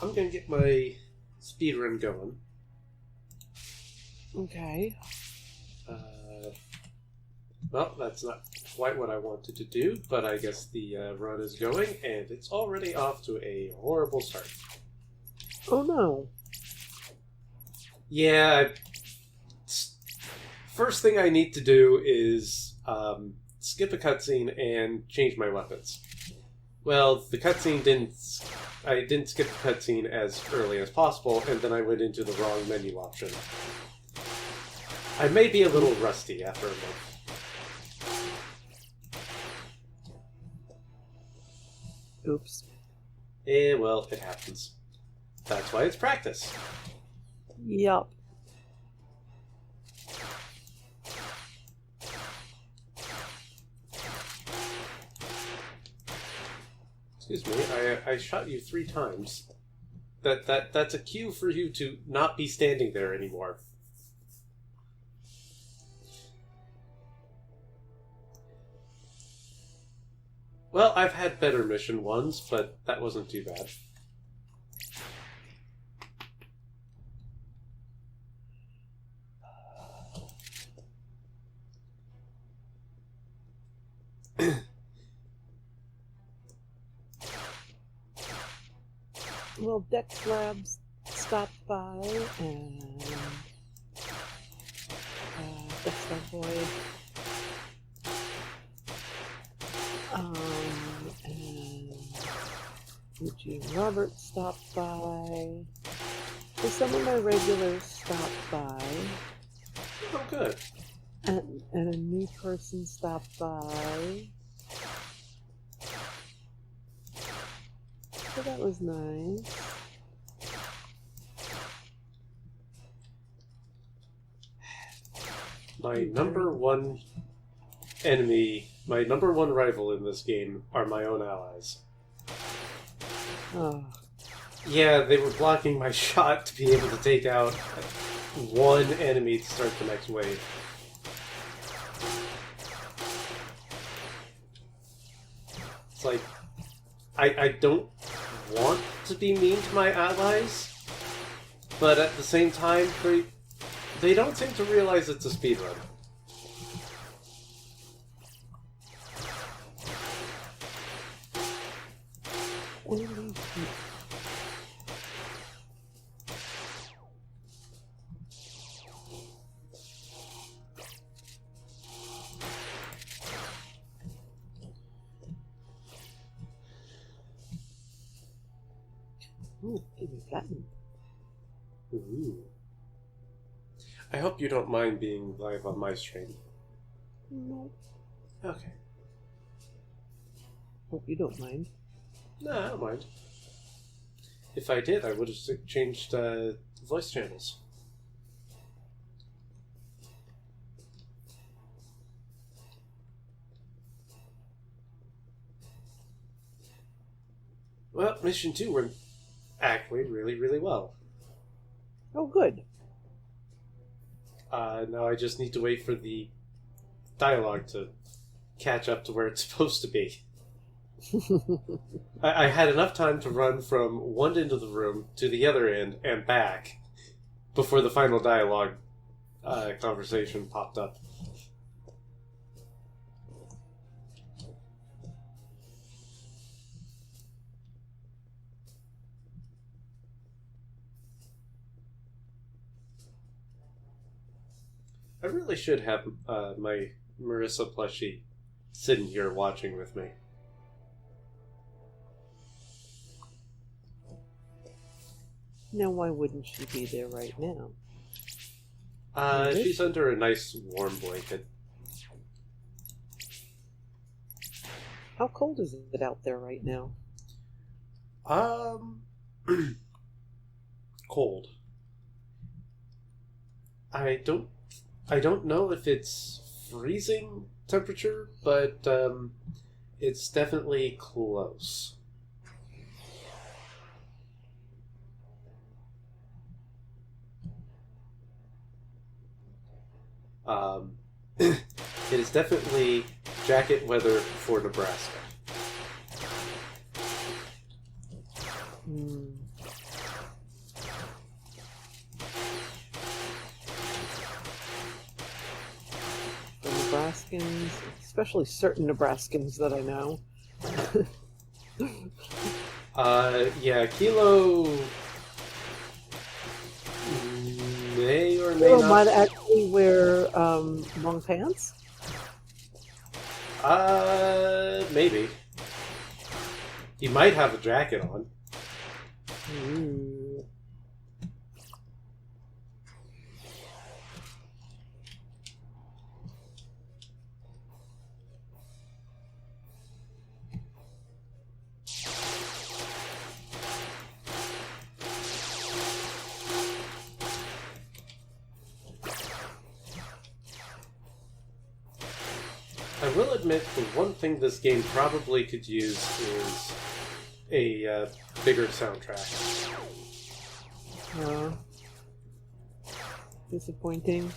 I'm gonna get my speedrun going. Okay. Well, that's not quite what I wanted to do, but I guess the run is going, and it's already off to a horrible start. Oh no. Yeah, first thing I need to do is skip a cutscene and change my weapons. Well, the cutscene didn't... I didn't skip the cutscene as early as possible, and then I went into the wrong menu option. I may be a little rusty after a month. Oops. Well, it happens. That's why it's practice. Yup. Excuse me, I shot you 3 times. That's a cue for you to not be standing there anymore. Well, I've had better mission ones, but that wasn't too bad. Well, Dex Labs stopped by and Dex Lab Void. And Eugene Robert stopped by. So some of my regulars stopped by. Oh, good. And a new person stopped by. So that was nice. My number one enemy, my number one rival in this game are my own allies. Oh. Yeah, they were blocking my shot to be able to take out one enemy to start the next wave. It's like, I don't want to be mean to my allies, but at the same time, they don't seem to realize it's a speedrun. Ooh, baby platinum. Ooh. I hope you don't mind being live on my stream. No. Okay. Hope you don't mind. No, I don't mind. If I did, I would have changed voice channels. Well, Mission 2 went actually really well. Oh, good. Now I just need to wait for the dialogue to catch up to where it's supposed to be. I had enough time to run from one end of the room to the other end and back before the final dialogue conversation popped up. I really should have my Marisa plushie sitting here watching with me. Now, why wouldn't she be there right now? She's under a nice warm blanket. How cold is it out there right now? Cold. I don't know if it's freezing temperature, but it's definitely close. It is definitely jacket weather for Nebraska. Nebraskans, especially certain Nebraskans that I know. Yeah, Kilo may or may Kilo not. might actually wear long pants. Maybe. He might have a jacket on. Ooh. I will admit the one thing this game probably could use is a bigger soundtrack. Disappointing.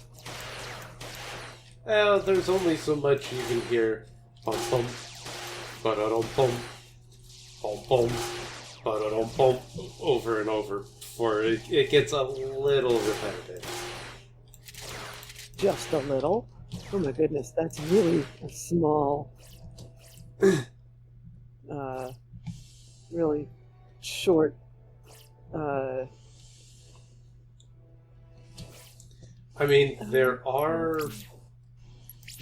Well, there's only so much you can hear. Pum pum, ba-da-dum pum, pum pum, ba-da-dum pum, over and over before it gets a little repetitive. Just a little. Oh my goodness, that's really a small, really short. I mean, there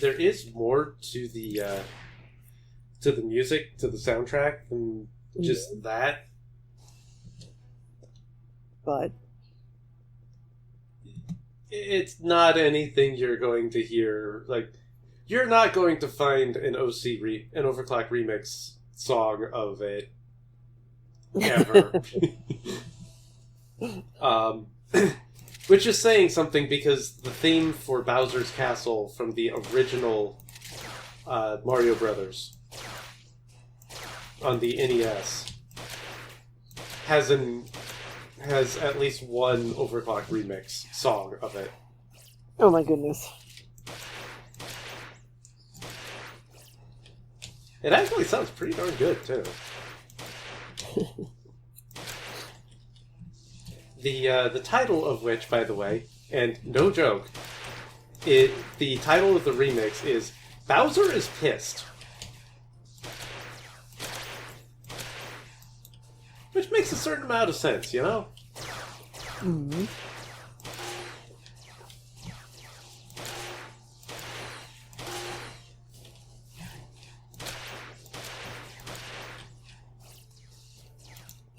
is more to the music, to the soundtrack than just that. But it's not anything you're going to hear. Like, you're not going to find an an Overclock remix song of it ever. Which is saying something, because the theme for Bowser's Castle from the original Mario Brothers on the NES has at least one Overclock remix song of it. oh my goodness. It actually sounds pretty darn good, too. The title of which, by the way, and no joke, the title of the remix is Bowser is Pissed. Which makes a certain amount of sense, you know? Mm-hmm.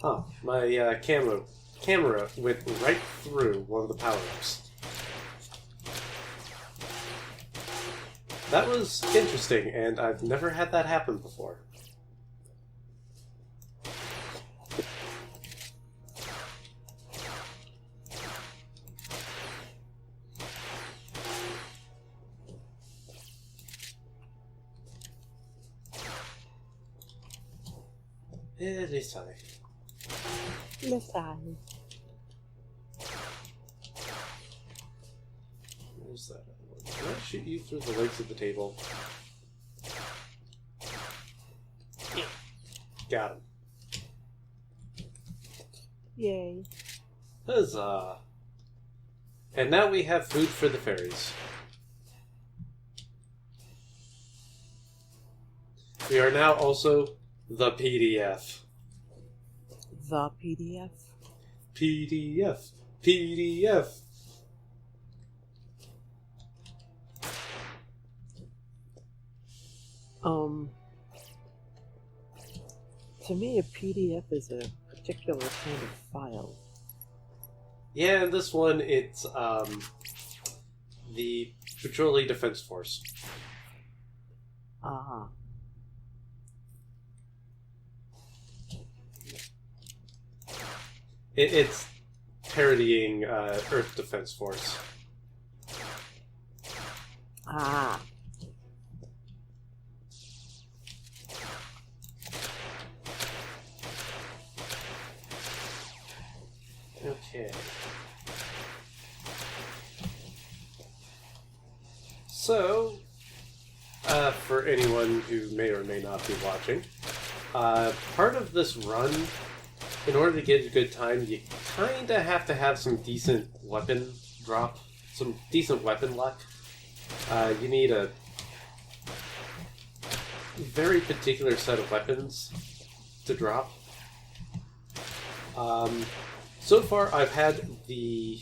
Oh, my camera went right through one of the power-ups. That was interesting, and I've never had that happen before. It is time. Yes, I. Where's that other one? Can I shoot you through the legs of the table? Got him. Yay. Huzzah! And now we have food for the fairies. We are now also the PDF. The PDF? PDF. PDF. To me, a PDF is a particular kind of file. Yeah, and this one, it's the Patrolling Defense Force. Ah. It's parodying Earth Defense Force. Ah. Okay. So, for anyone who may or may not be watching, part of this run, in order to get a good time, you kind of have to have some decent weapon drop, some decent weapon luck. You need a very particular set of weapons to drop. So far, I've had the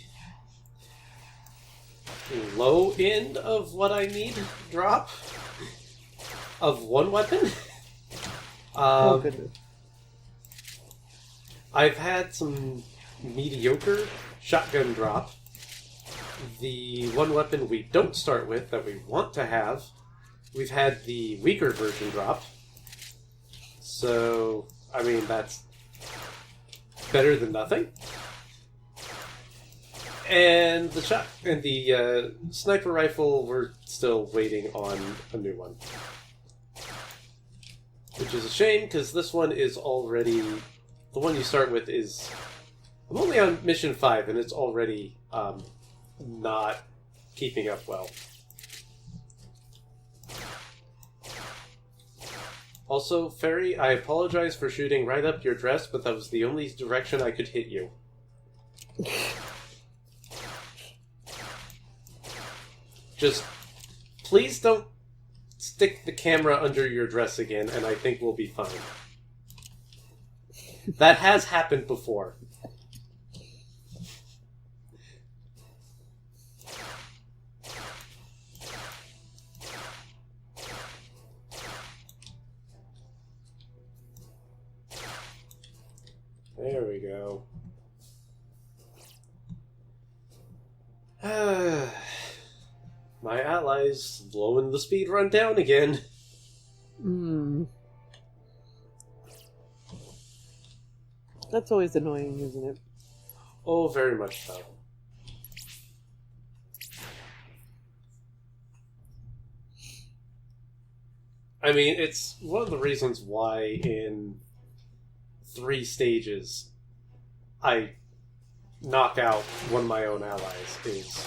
low end of what I need drop of one weapon. Oh, goodness. I've had some mediocre shotgun drop. The one weapon we don't start with that we want to have, we've had the weaker version drop. So, I mean, that's better than nothing. And the sniper rifle, we're still waiting on a new one. Which is a shame, because this one is already... The one you start with is... I'm only on mission 5, and it's already not keeping up well. Also, Fairy, I apologize for shooting right up your dress, but that was the only direction I could hit you. Just, please don't stick the camera under your dress again, and I think we'll be fine. That has happened before. There we go. My allies blowing the speedrun down again. That's always annoying, isn't it? Oh, very much so. I mean, it's one of the reasons why in 3 stages I knock out one of my own allies is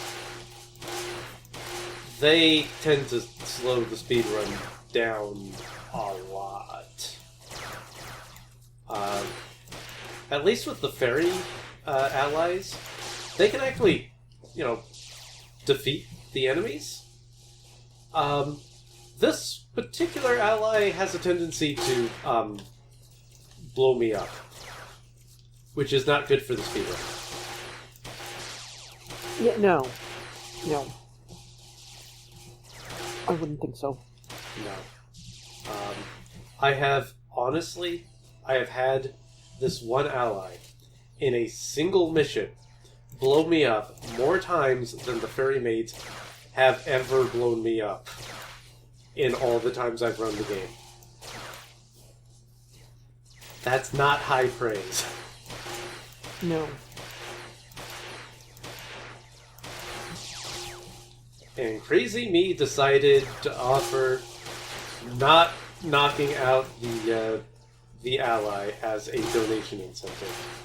they tend to slow the speedrun down a lot. At least with the fairy allies, they can actually, defeat the enemies. This particular ally has a tendency to blow me up, which is not good for the speedrun. Yeah, no. I wouldn't think so. No. I have had this one ally in a single mission blow me up more times than the fairy maids have ever blown me up in all the times I've run the game. That's not high praise. No. And Crazy Me decided to offer not knocking out the ally as a donation incentive.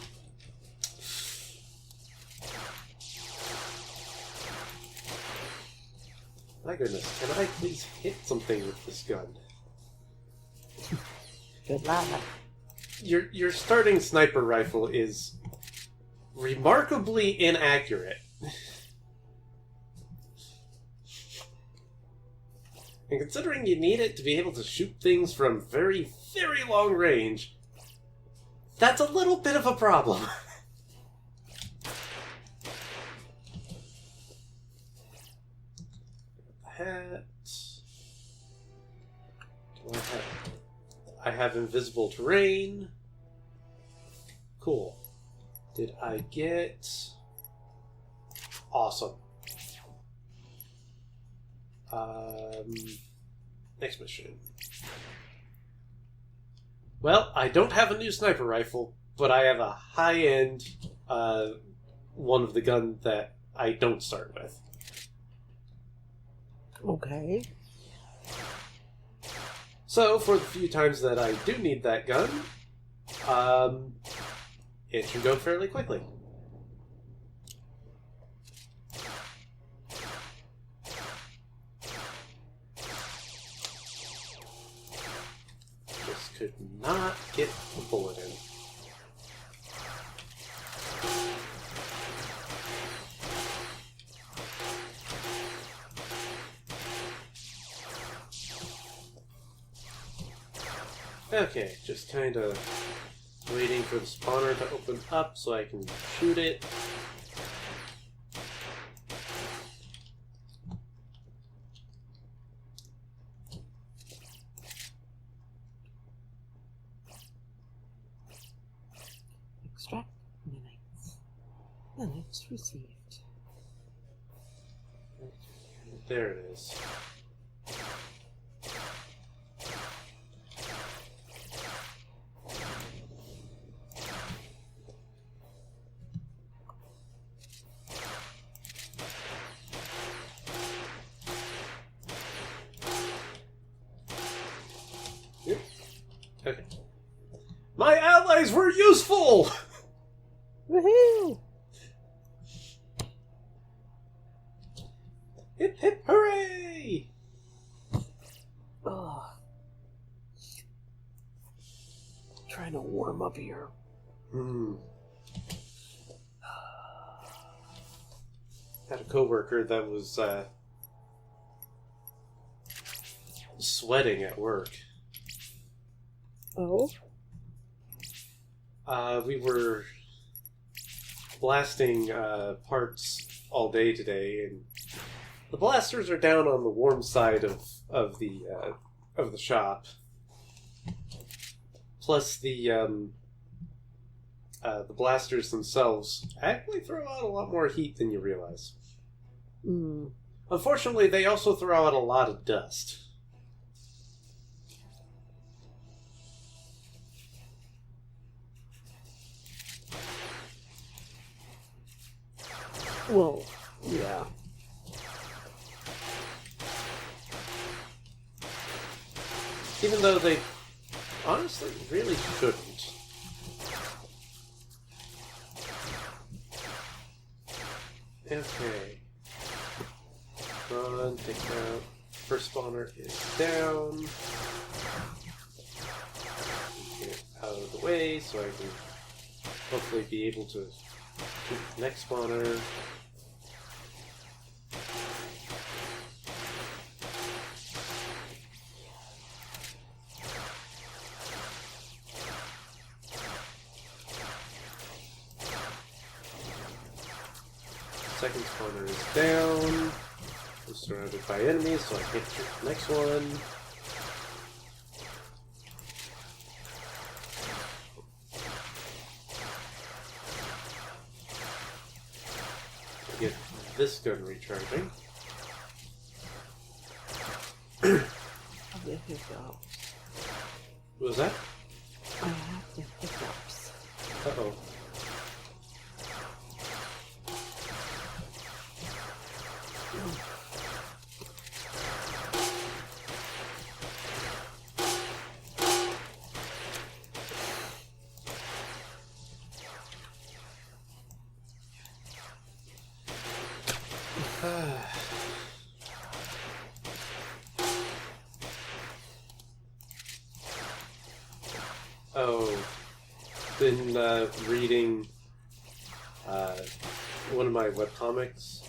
My goodness, can I please hit something with this gun? Good luck. Your starting sniper rifle is remarkably inaccurate. And considering you need it to be able to shoot things from very, very long range, that's a little bit of a problem. Hat. I have invisible terrain. Cool. Did I get... Awesome. Next mission. Well, I don't have a new sniper rifle, but I have a high-end one of the gun that I don't start with. Okay. So, for the few times that I do need that gun, it should go fairly quickly. Just could not get a bullet in. Okay, just kind of waiting for the spawner to open up so I can shoot it. Extract nanites. Nanites received. There it is. Yep. Okay. My allies were useful! Woohoo! Hip hip hooray! Oh. Trying to warm up here. Had a coworker that was sweating at work. Oh? We were blasting parts all day today, and the blasters are down on the warm side of the shop. Plus, the blasters themselves actually throw out a lot more heat than you realize. Mm. Unfortunately, they also throw out a lot of dust. Well, yeah. Even though they honestly really shouldn't. Okay. Run, take out. First spawner is down. Get it out of the way so I can hopefully be able to shoot the next spawner. Second spawner is down. I'm surrounded by enemies, so I can't shoot the next one. Get this gun recharging. The hiccups. What was that? I have the hiccups. Uh-oh. Oh, been reading one of my webcomics,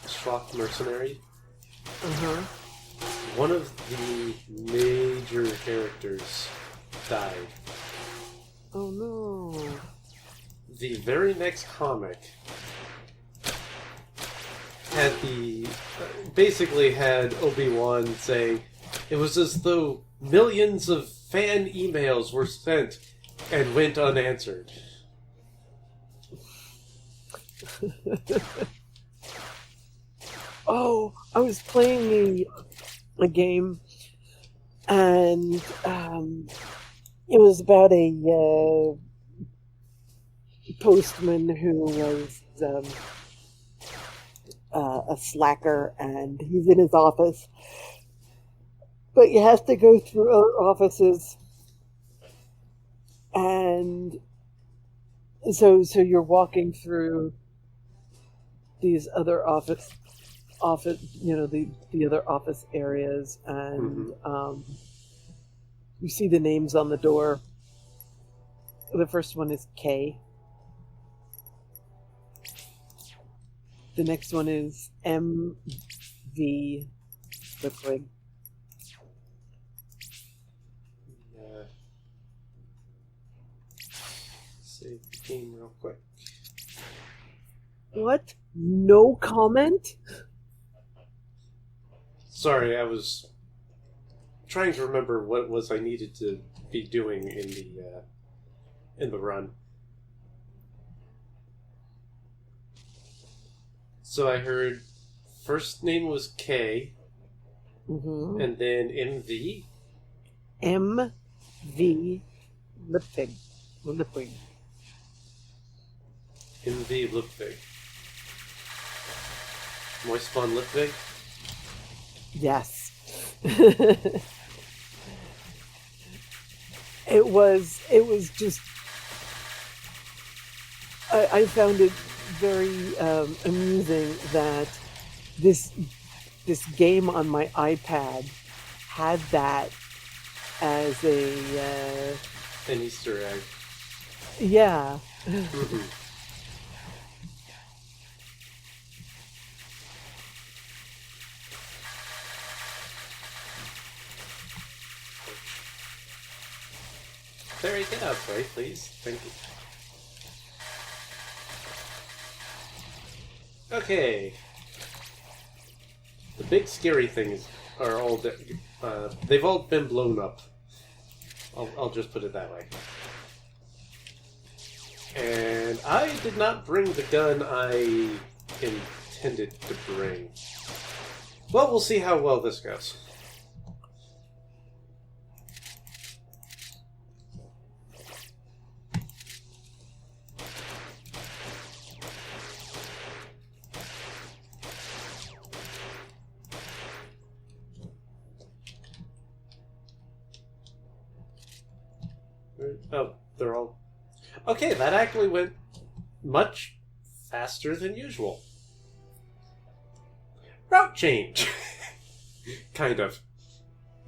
Schlock Mercenary. Uh-huh. One of the major characters died. Oh no. The very next comic had basically had Obi-Wan saying it was as though millions of fan emails were sent and went unanswered. Oh, I was playing a game, and it was about a postman who was a slacker, and he's in his office, but he has to go through other offices, and so you're walking through these other office, the other office areas, and you see the names on the door. The first one is K. The next one is MV, the Prig. game real quick. What? No comment? Sorry, I was trying to remember what it was I needed to be doing in the run. So I heard first name was K, and then MV. MV Lipfig. Lipwig. MV Lipfig. Moist Fun Lipfig? Yes. It was just, I found it very amusing that this game on my iPad had that as An Easter egg. yeah. Mm-hmm. Terry, get out of the way, please. Thank you. Okay. The big scary things are all... they've all been blown up. I'll just put it that way. And I did not bring the gun I intended to bring. Well, we'll see how well this goes. Oh, they're all... Okay, that actually went much faster than usual. Route change! Kind of.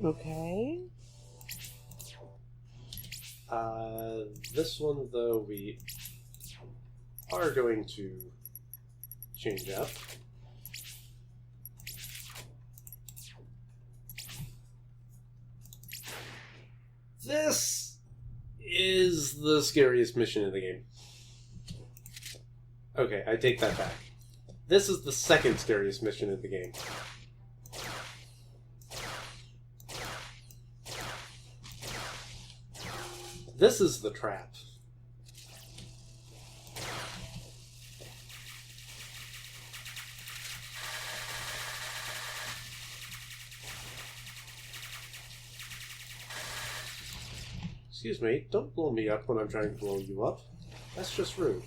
Okay. This one, though, we are going to change up. This is the scariest mission in the game. Okay, I take that back. This is the second scariest mission in the game. This is the trap. Excuse me, don't blow me up when I'm trying to blow you up. That's just rude.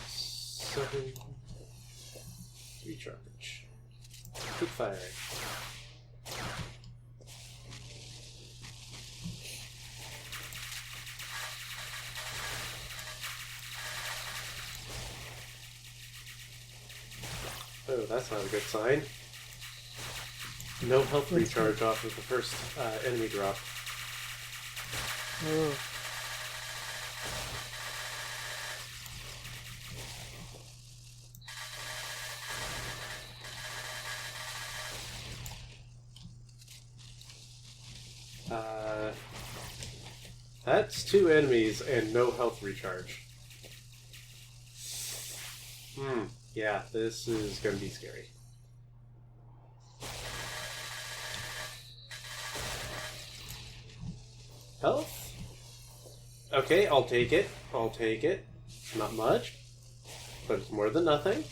Seven. Recharge. Keep firing. Oh, that's not a good sign. No health recharge off of the first enemy drop. Oh. That's 2 enemies and no health recharge. Yeah, this is going to be scary. Health? Okay, I'll take it. I'll take it. Not much, but it's more than nothing.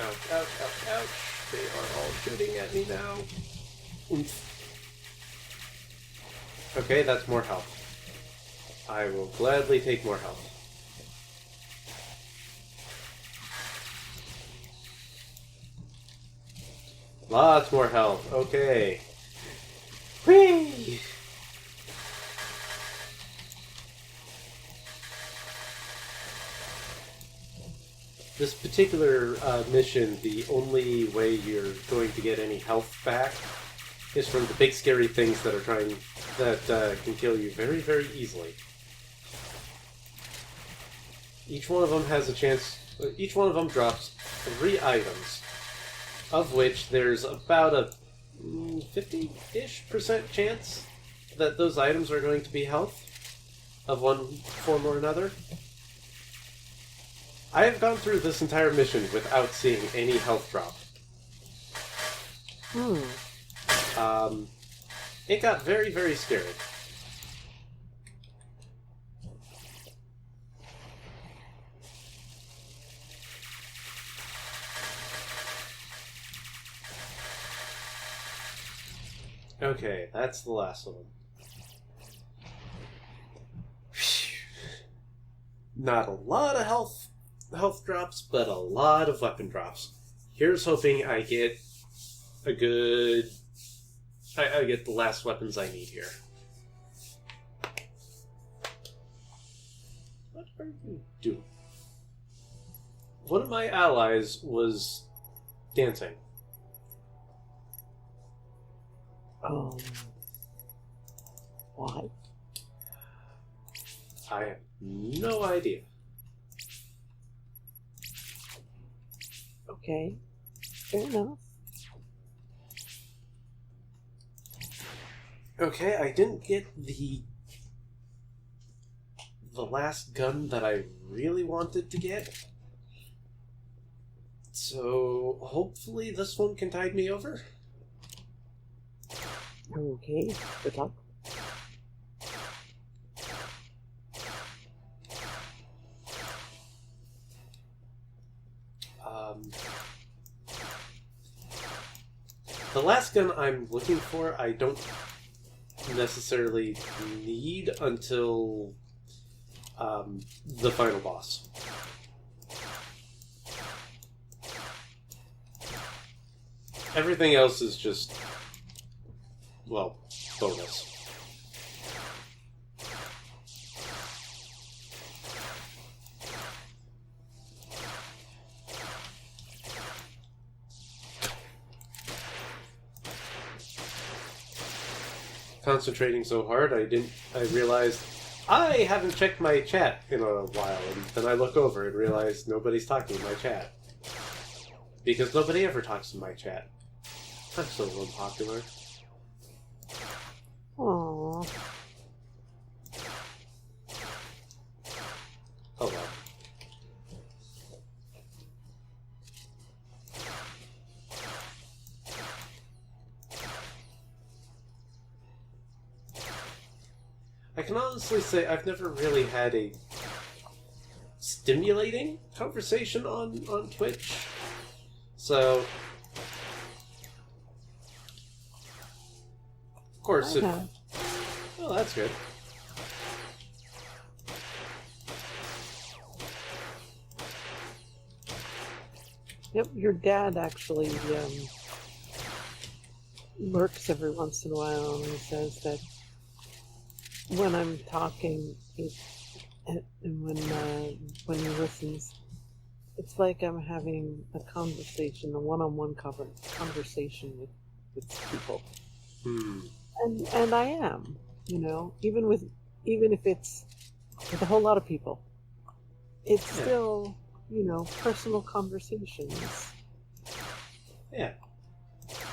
Ouch, ouch, ouch, ouch. They are all shooting at me now. Oomph. Okay, that's more health. I will gladly take more health. Lots more health. Okay. Whee! This particular mission, the only way you're going to get any health back is from the big scary things that are trying that can kill you very, very easily. Each one of them has a chance. Each one of them drops 3 items, of which there's about a 50-ish% chance that those items are going to be health of one form or another. I have gone through this entire mission without seeing any health drop. It got very, very scary. Okay, that's the last of them. Not a lot of health drops, but a lot of weapon drops. Here's hoping I get a good... I get the last weapons I need here. What are you doing? One of my allies was dancing. Why? I have no idea. Okay, fair enough. Okay, I didn't get the last gun that I really wanted to get. So hopefully this one can tide me over. Okay, good luck. The last gun I'm looking for, I don't necessarily need until the final boss. Everything else is just, well, bonus. Concentrating so hard, I realized I haven't checked my chat in a while, and then I look over and realize nobody's talking in my chat. Because nobody ever talks in my chat. I'm so unpopular. Aww. Oh well. I can honestly say I've never really had a stimulating conversation on Twitch. So, of course, Okay. Well, that's good. Yep, your dad actually lurks every once in a while, and he says that when I'm talking, and when he listens, it's like I'm having a conversation, a one-on-one conversation with people. And I am, even if it's with a whole lot of people, it's still, personal conversations. Yeah.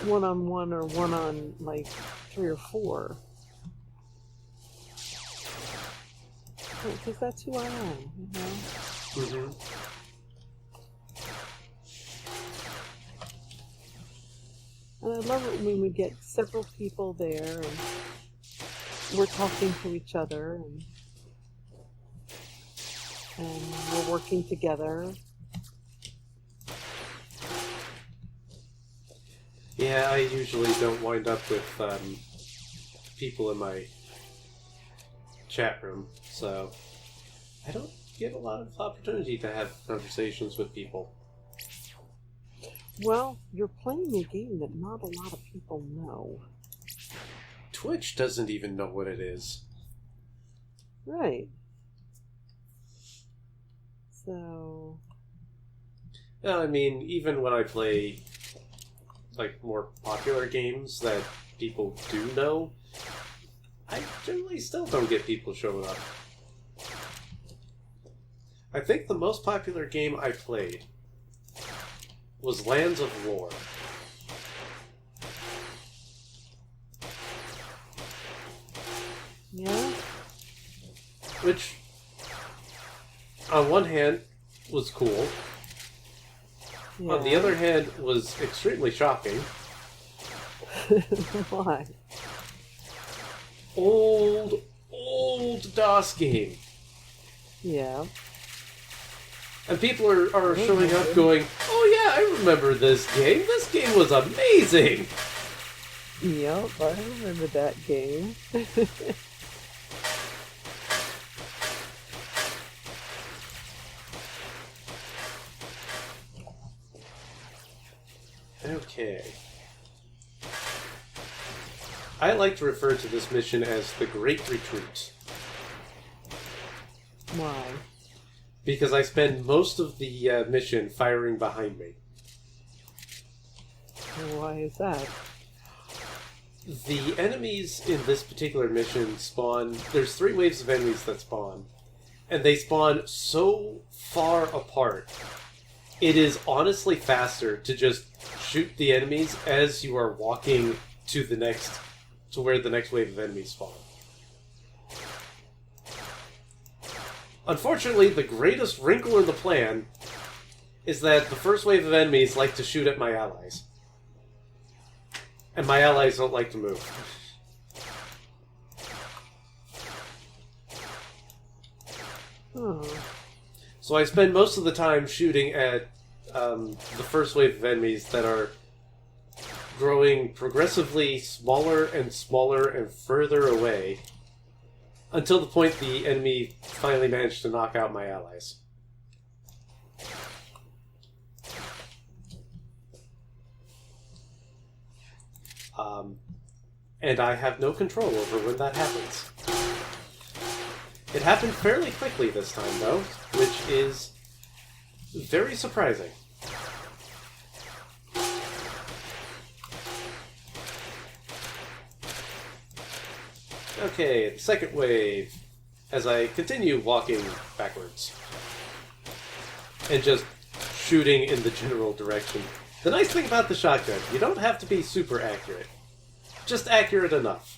One-on-one or one-on, like, 3 or 4. Because that's who I am, Mm-hmm. And I love it when we get several people there and we're talking to each other and we're working together. Yeah, I usually don't wind up with people in my chat room, so I don't get a lot of opportunity to have conversations with people. Well, you're playing a game that not a lot of people know. Twitch doesn't even know what it is. Right. So... I mean, even when I play, like, more popular games that people do know, I generally still don't get people showing up. I think the most popular game I played was Lands of Lore. Yeah? Which, on one hand, was cool. Yeah. On the other hand, was extremely shocking. Why? Old DOS game. Yeah. And people are showing up going, oh yeah, I remember this game. This game was amazing. Yep, I remember that game. Okay. I like to refer to this mission as the Great Retreat. Why? Because I spend most of the mission firing behind me. Why is that? The enemies in this particular mission spawn... There's 3 waves of enemies that spawn. And they spawn so far apart. It is honestly faster to just shoot the enemies as you are walking to the next... to where the next wave of enemies spawn. Unfortunately, the greatest wrinkle in the plan is that the first wave of enemies like to shoot at my allies. And my allies don't like to move. Oh. So I spend most of the time shooting at the first wave of enemies that are growing progressively smaller and smaller and further away until the point the enemy finally managed to knock out my allies. And I have no control over when that happens. It happened fairly quickly this time, though, which is very surprising. Okay, the second wave, as I continue walking backwards. And just shooting in the general direction. The nice thing about the shotgun, you don't have to be super accurate. Just accurate enough.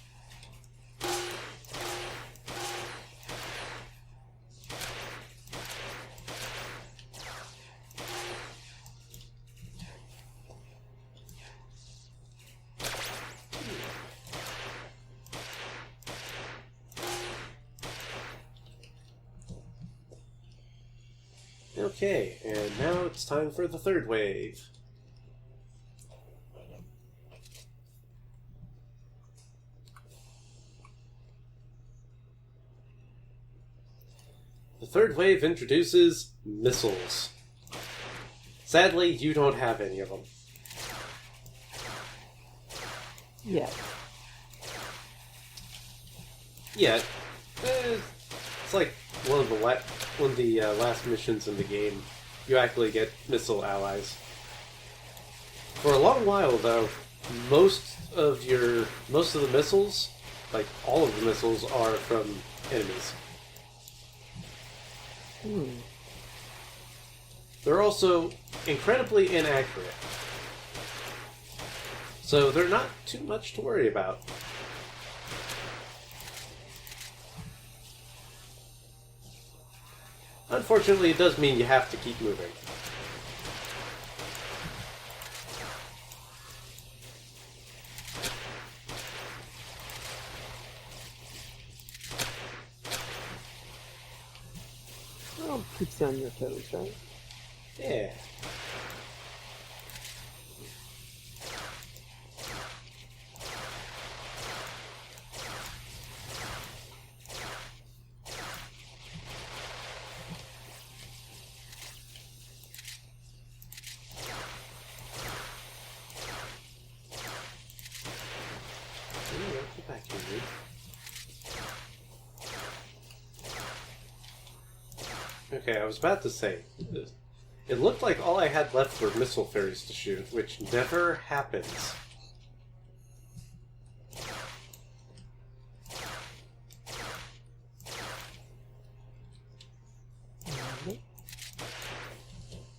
Okay, and now it's time for the third wave. The third wave introduces missiles. Sadly, you don't have any of them. Yeah. Yet. It's like one of the last missions in the game. You actually get missile allies. For a long while, though, most of the missiles, like all of the missiles, are from enemies. They're also incredibly inaccurate. So they're not too much to worry about. Unfortunately, it does mean you have to keep moving. Well, keeps you on your toes, right? Yeah. Get back here, dude. Okay, I was about to say, it looked like all I had left were missile fairies to shoot, which never happens.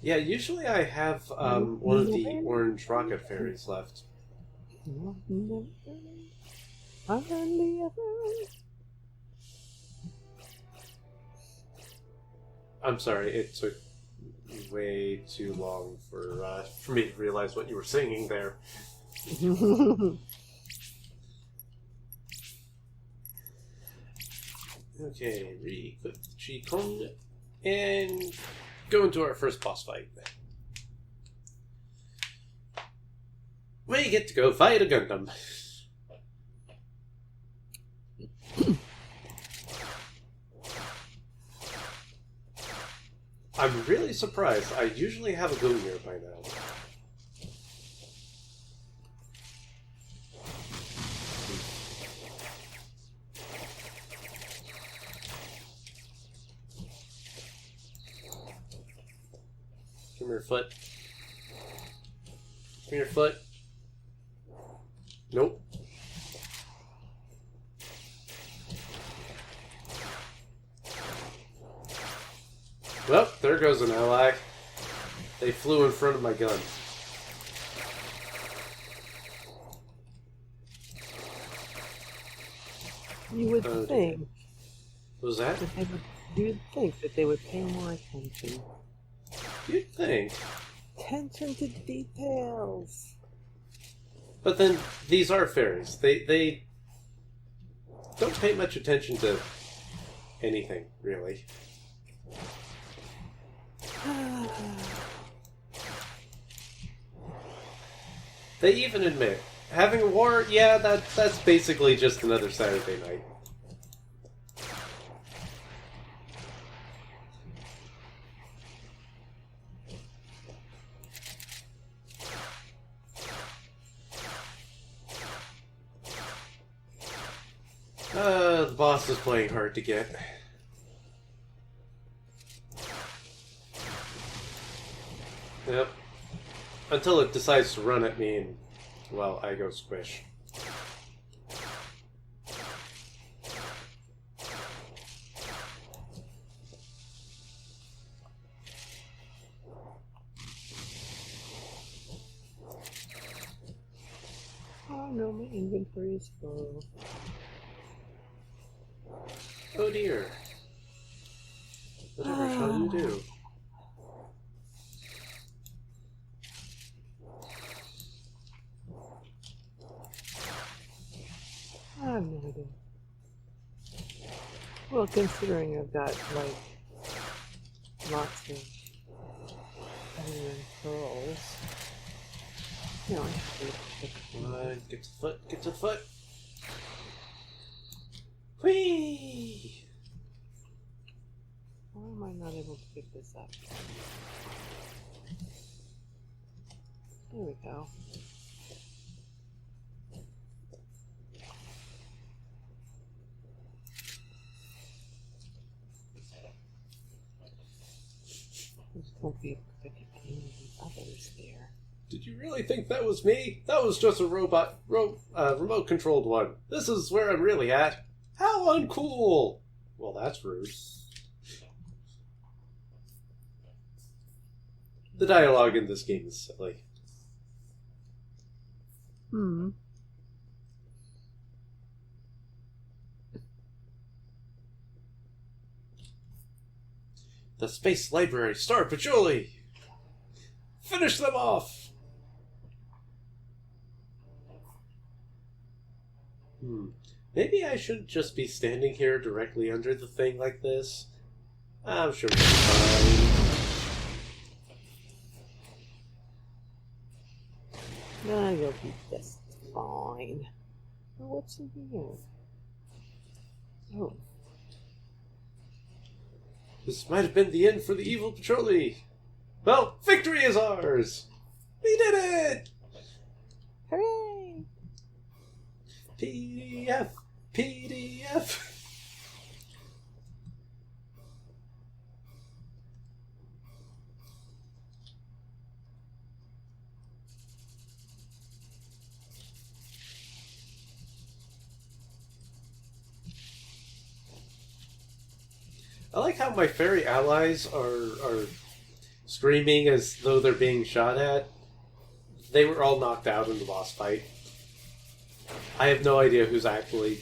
Yeah, usually I have one of the orange rocket fairies left. I'm sorry, it took way too long for me to realize what you were singing there. Okay, re-equip the Chi-Kong and go into our first boss fight. We get to go fight a Gundam. I'm really surprised. I usually have a boom here by now. Come here, foot. Come here, foot. Nope. Well, there goes an ally. They flew in front of my gun. You would think. What was that? You would think that they would pay more attention. You'd think. Attention to details. But then, these are fairies. They don't pay much attention to anything, really. They even admit, having a war, yeah, that's basically just another Saturday night. The boss is playing hard to get. Yep. Until it decides to run at me and, well, I go squish. Oh no, my inventory is full. Oh dear. Whatever shall you do? I have no idea. Well, considering I've got, like, lots of pearls. You know, I should Come on, get to the foot, get to the foot! Whee! Why am I not able to pick this up? There we go. Just won't be picking any others there. Did you really think that was me? That was just a remote-controlled one. This is where I'm really at. How uncool! Well, that's rude. The dialogue in this game is silly. The Space Library Star Patchouli! Finish them off! Maybe I shouldn't just be standing here directly under the thing like this. I'm sure we'll be fine. No, you'll be just fine. Oh, what's in here? Oh. This might have been the end for the evil Patchouli. Well, victory is ours! We did it! Hooray! PDF! PDF! I like how my fairy allies are screaming as though they're being shot at. They were all knocked out in the boss fight. I have no idea who's actually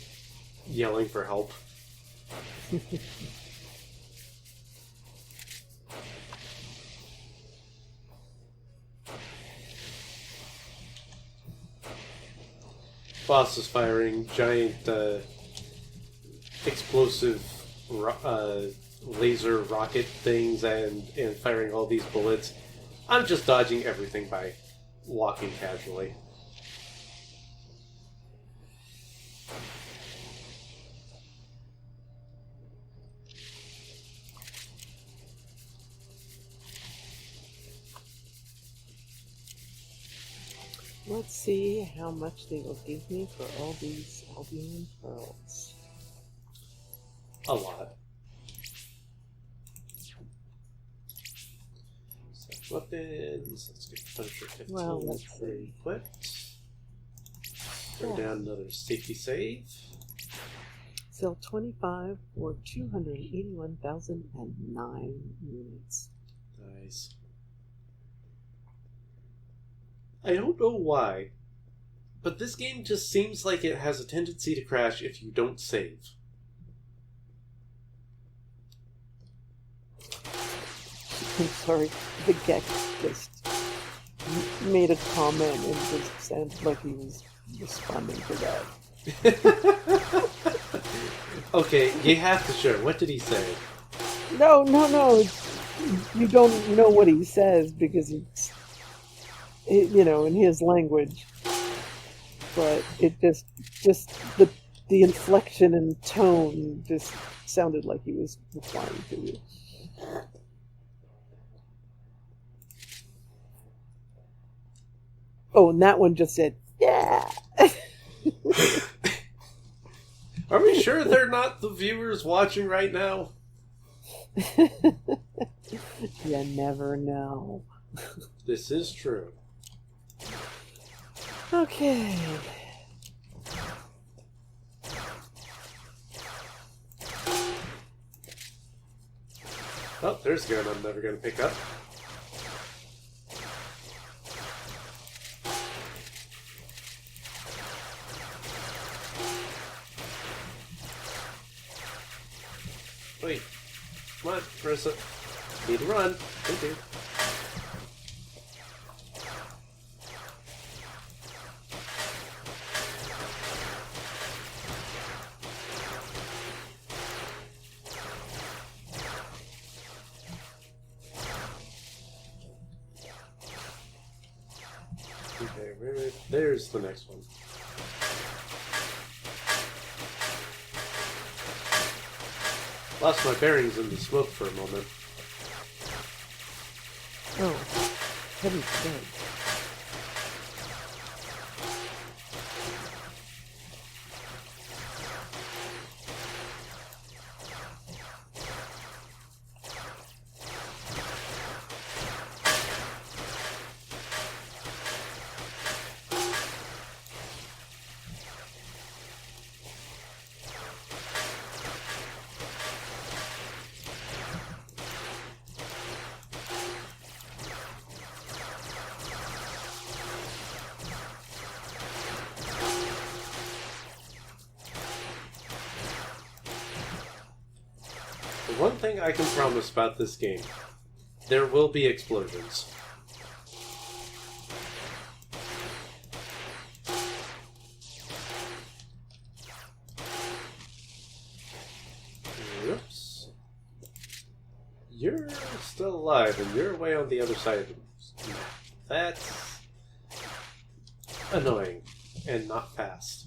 yelling for help. Boss is firing giant explosive laser rocket things and firing all these bullets. I'm just dodging everything by walking casually. Let's see how much they will give me for all these albumin pearls. A lot. Set weapons. Let's get Punisher 15 Well, let's see. equipped. Throw down another safety save. Sell 25 for 281,009 units. Nice. I don't know why, but this game just seems like it has a tendency to crash if you don't save. I'm sorry, the Gex just made a comment and just sounded like he was responding to that. Okay, you have to share. What did he say? No. You don't know what he says because it's, in his language. But it just the inflection and tone just sounded like he was replying to you. Oh, and that one just said, yeah. Are we sure they're not the viewers watching right now? You never know. This is true. Okay. Oh, there's a gun I'm never going to pick up. Wait. Come on, Marisa. Need to run. Thank you. Okay, there's the next one. Lost my bearings in the smoke for a moment. Oh, heavy smoke. One thing I can promise about this game, there will be explosions. Oops. You're still alive and you're way on the other side of the map. That's annoying and not fast.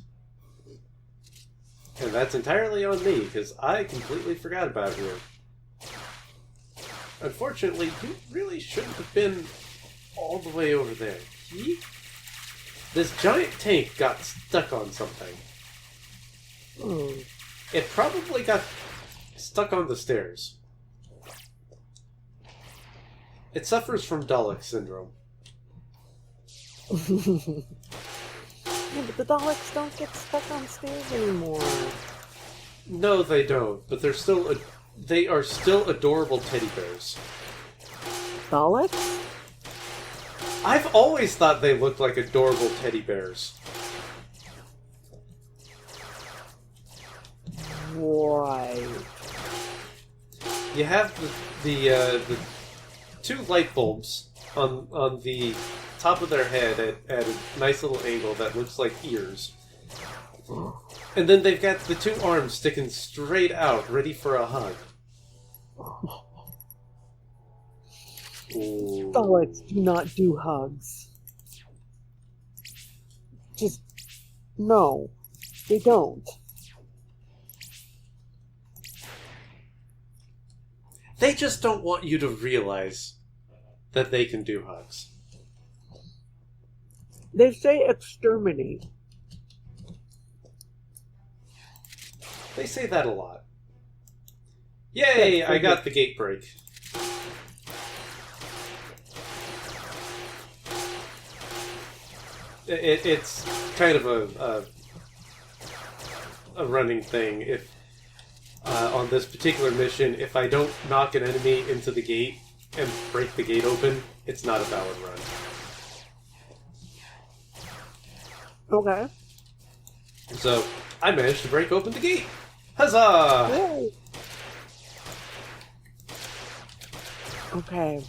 And that's entirely on me, because I completely forgot about you. Unfortunately, you really shouldn't have been all the way over there. This giant tank got stuck on something. It probably got stuck on the stairs. It suffers from Dalek syndrome. Yeah, but the Daleks don't get stuck on stairs anymore. No, they don't. But they are still adorable teddy bears. Daleks? I've always thought they looked like adorable teddy bears. Right. You have the two light bulbs on the top of their head at a nice little angle that looks like ears. And then they've got the two arms sticking straight out, ready for a hug. Ooh. Daleks do not do hugs. Just, no. They don't. They just don't want you to realize that they can do hugs. They say exterminate. They say that a lot. Yay! I got the gate break. It's kind of a running thing. If on this particular mission, if I don't knock an enemy into the gate and break the gate open, it's not a valid run. Okay. So, I managed to break open the gate! Huzzah! Yay. Okay.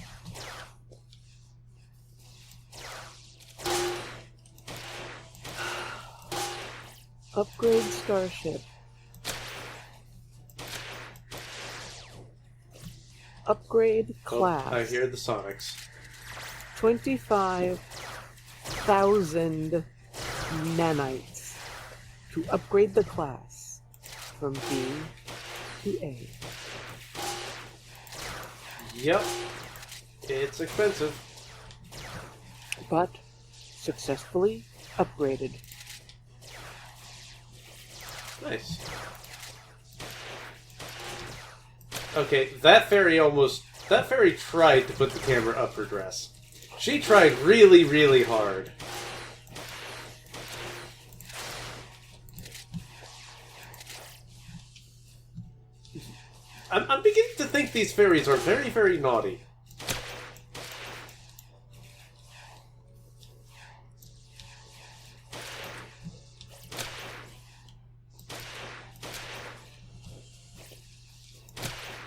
Upgrade Starship. Upgrade class. Oh, I hear the Sonics. 25,000 nanites to upgrade the class from B to A. Yep. It's expensive. But successfully upgraded. Nice. Okay, that fairy tried to put the camera up her dress. She tried really, really hard. I'm beginning to think these fairies are very, very naughty.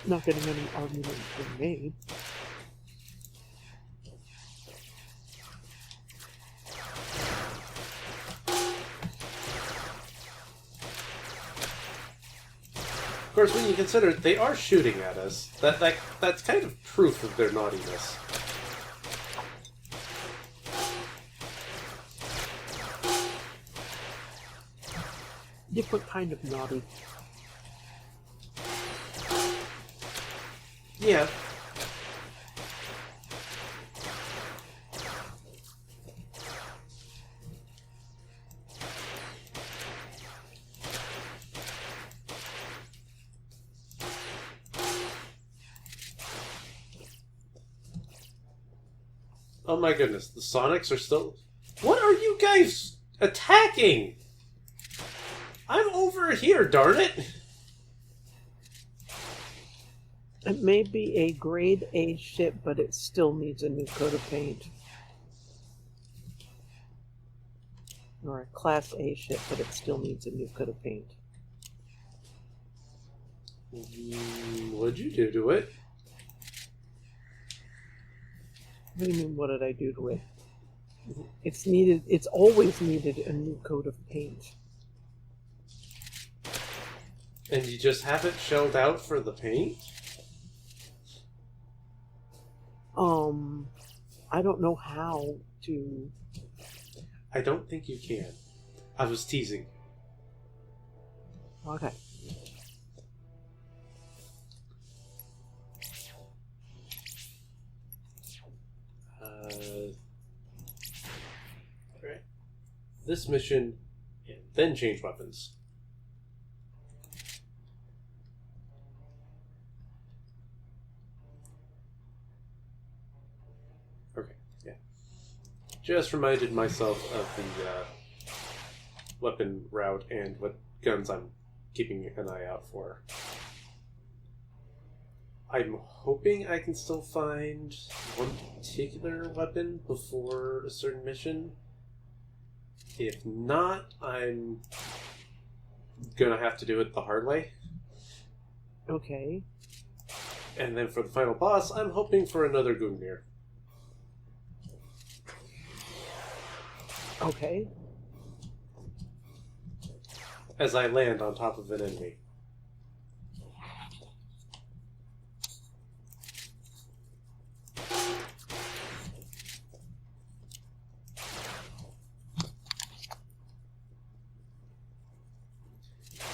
Not getting any argument being made. Of course, when you consider they are shooting at us, that's kind of proof of their naughtiness. Different kind of naughty. Yeah. Oh my goodness, the Sonics are still... What are you guys attacking? I'm over here, darn it! It may be a grade A ship, but it still needs a new coat of paint. Or a class A ship, but it still needs a new coat of paint. What'd you do to it? What do you mean, what did I do to it? It's always needed a new coat of paint. And you just haven't shelled out for the paint? I don't know how to... I don't think you can. I was teasing. Okay. Alright. This mission, and then change weapons. Okay, yeah. Just reminded myself of the weapon route and what guns I'm keeping an eye out for. I'm hoping I can still find one particular weapon before a certain mission. If not, I'm gonna have to do it the hard way. Okay. And then for the final boss, I'm hoping for another Gungnir. Okay. As I land on top of an enemy.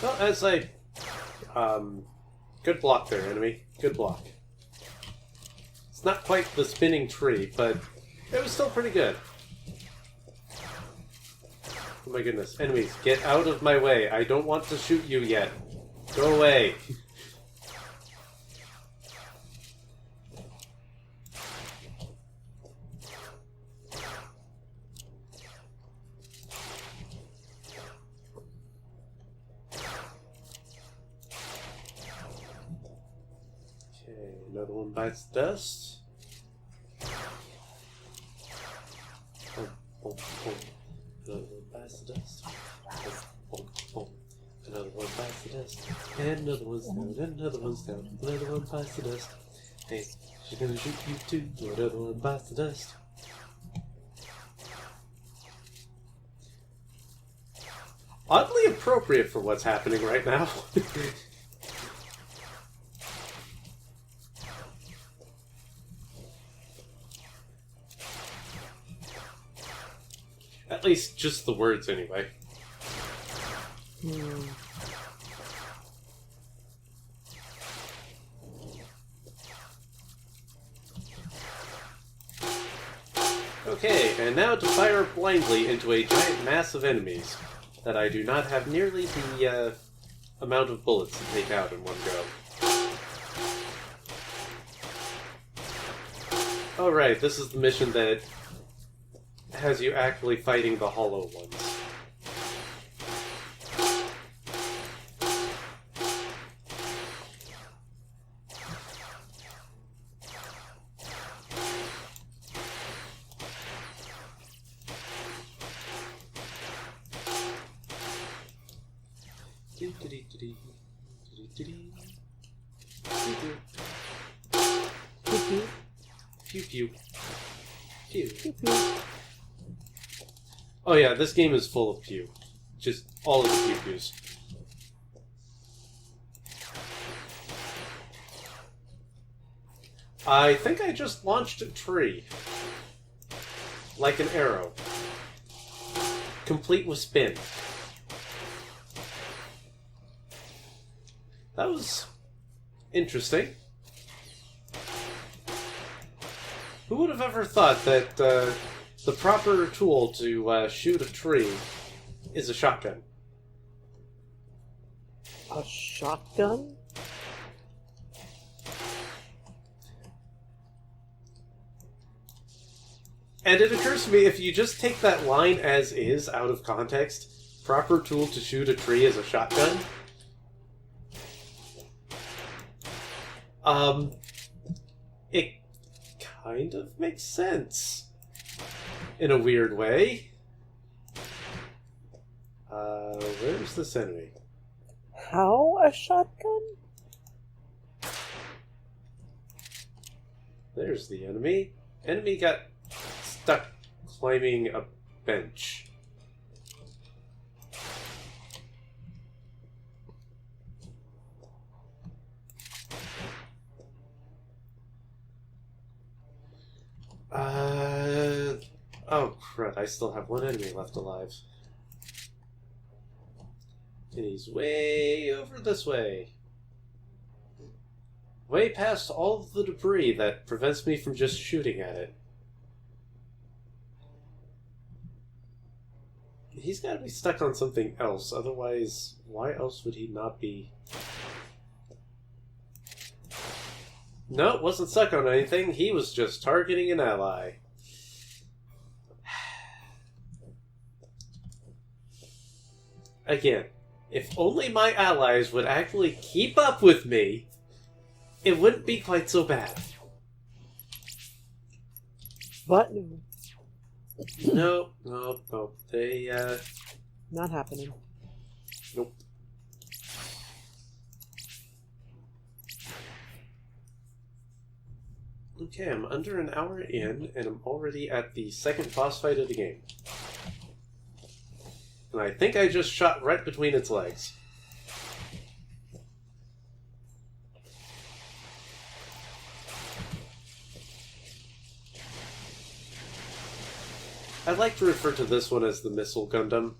Well, as I... good block there, enemy. Good block. It's not quite the spinning tree, but it was still pretty good. Oh my goodness. Enemies, get out of my way. I don't want to shoot you yet. Go away. Okay, another one bites the dust. Oh, oh, oh. Another one bites the dust. Oh, oh. Another one bites the dust. And another one's down. And another one's down. Another one bites the dust. Hey, she's gonna shoot you too. Another one bites the dust. Oddly appropriate for what's happening right now. At least just the words, anyway. Okay, and now to fire blindly into a giant mass of enemies that I do not have nearly the amount of bullets to take out in one go. Oh right, this is the mission that has you actually fighting the hollow ones. Pew pew. Pew. Pew, pew. Oh yeah, this game is full of pew. Just all of the pew pews. I think I just launched a tree. Like an arrow. Complete with spin. That was interesting. Who would have ever thought that the proper tool to shoot a tree is a shotgun? A shotgun? And it occurs to me, if you just take that line as is, out of context, proper tool to shoot a tree is a shotgun, it kind of makes sense. In a weird way. Where's this enemy? How a shotgun? There's the enemy. Enemy got stuck climbing a bench. Oh crud, I still have one enemy left alive. And he's way over this way. Way past all of the debris that prevents me from just shooting at it. He's got to be stuck on something else, otherwise, why else would he not be? No, wasn't stuck on anything, he was just targeting an ally. Again, if only my allies would actually keep up with me, it wouldn't be quite so bad. But no, Nope. They, not happening. nope. Okay, I'm under an hour in, and I'm already at the second boss fight of the game. And I think I just shot right between its legs. I like to refer to this one as the Missile Gundam.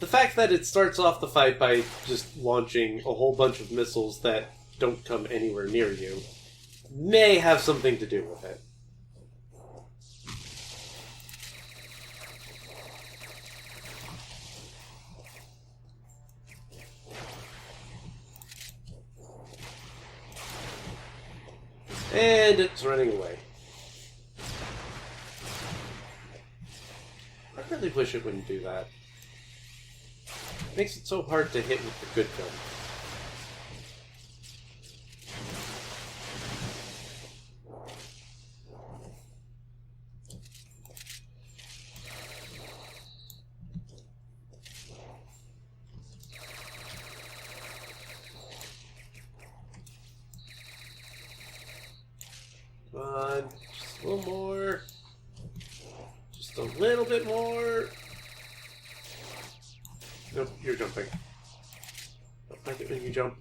The fact that it starts off the fight by just launching a whole bunch of missiles that don't come anywhere near you may have something to do with it. And it's running away. I really wish it wouldn't do that. It makes it so hard to hit with the good gun. Come on, just a little more. Just a little bit more. Nope, you're jumping. Don't like it when you jump.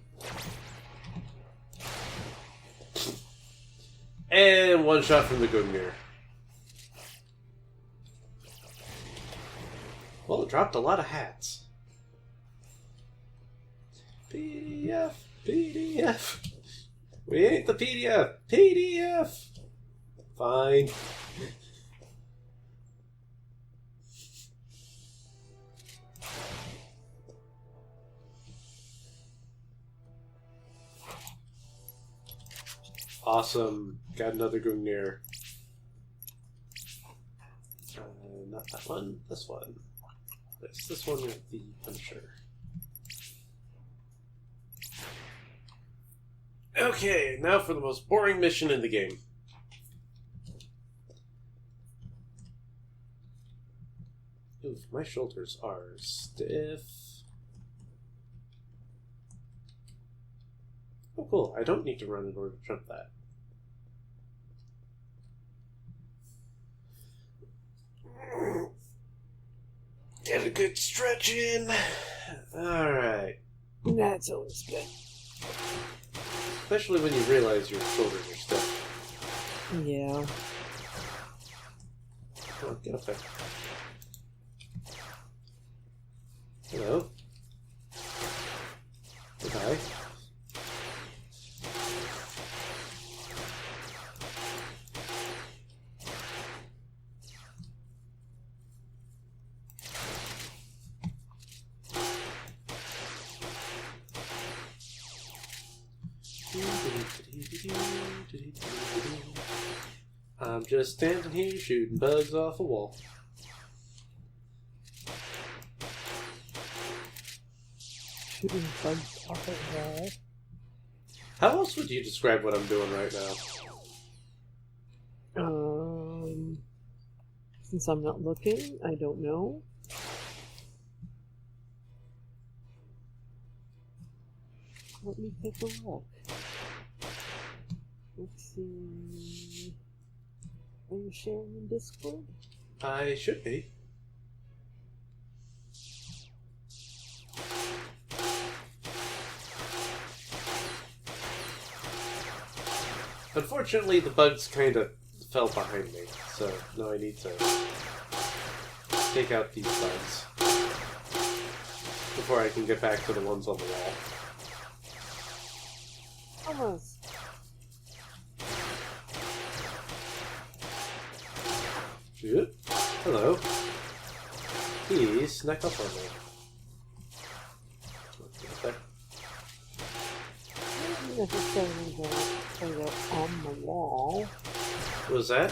And one shot from the Gungnir. Well, it dropped a lot of hats. PDF, PDF. We ain't the PDF. PDF. Fine. Awesome. Got another Gungnir. Not that one. This one. It's this one with the Punisher. Okay, now for the most boring mission in the game. Oof, my shoulders are stiff. Oh, cool. I don't need to run in order to jump that. Get a good stretch in. Alright. That's always good. Especially when you realize your shoulders are stiff. Yeah. Come on, get up there. Hello. Goodbye. I'm just standing here shooting bugs off a wall. Shooting bugs off a wall. How else would you describe what I'm doing right now? Since I'm not looking, I don't know. Let me take a look. Let's see. Are you sharing in Discord? I should be. Unfortunately, the bugs kind of fell behind me, so now I need to take out these bugs before I can get back to the ones on the wall. Almost. Shoot. Hello. He snuck up on me. Okay. I don't necessarily say they're on the wall. What was that?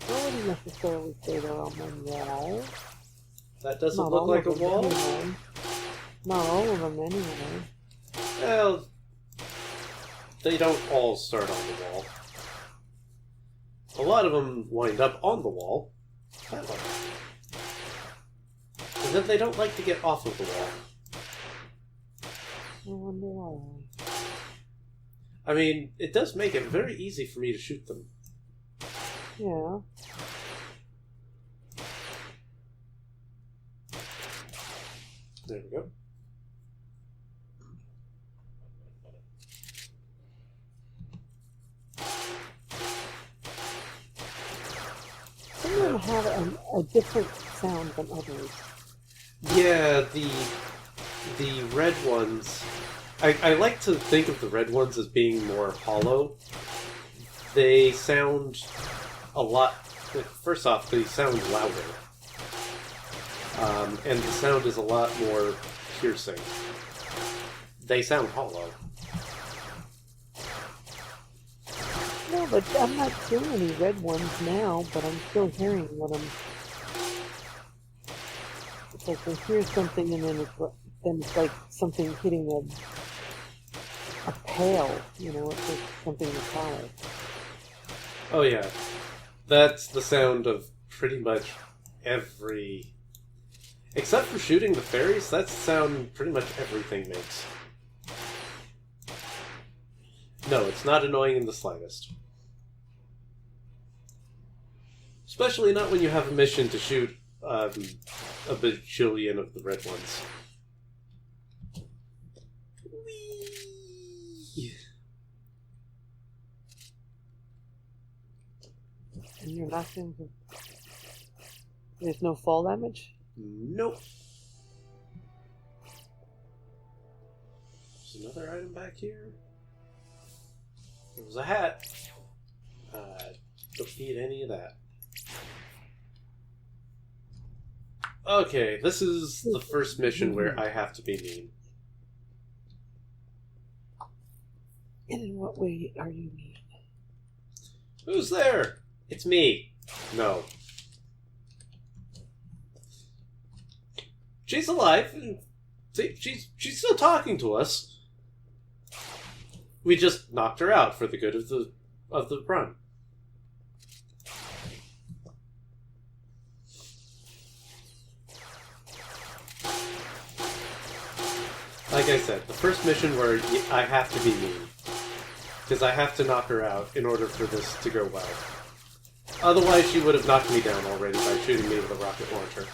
I wouldn't necessarily say they're on the wall. That doesn't Not look all like a of them wall? anyway. Not all of them anyway. Well, they don't all start on the wall. a lot of them wind up on the wall. That one. And then they don't like to get off of the wall. I wonder why. I mean, it does make it very easy for me to shoot them. Yeah. There we go. Some of them have a different sound than others. Yeah, the red ones... I like to think of the red ones as being more hollow. They sound a lot... First off, they sound louder. And the sound is a lot more piercing. They sound hollow. No, but I'm not seeing any red ones now, but I'm still hearing what I'm... It's like I hear something and then it's like something hitting a pail, you know, it's like something metallic. Oh yeah. That's the sound of pretty much every... Except for shooting the fairies, that's the sound pretty much everything makes. No, it's not annoying in the slightest. Especially not when you have a mission to shoot a bajillion of the red ones. Whee! And you're not going to... There's no fall damage? Nope. There's another item back here. There was a hat. Don't need any of that. Okay, this is the first mission where I have to be mean. And in what way are you mean? Who's there? It's me. No. She's alive. See, she's still talking to us. We just knocked her out for the good of the run. Like I said, the first mission where I have to be mean. Because I have to knock her out in order for this to go well. Otherwise, she would have knocked me down already by shooting me with a rocket launcher.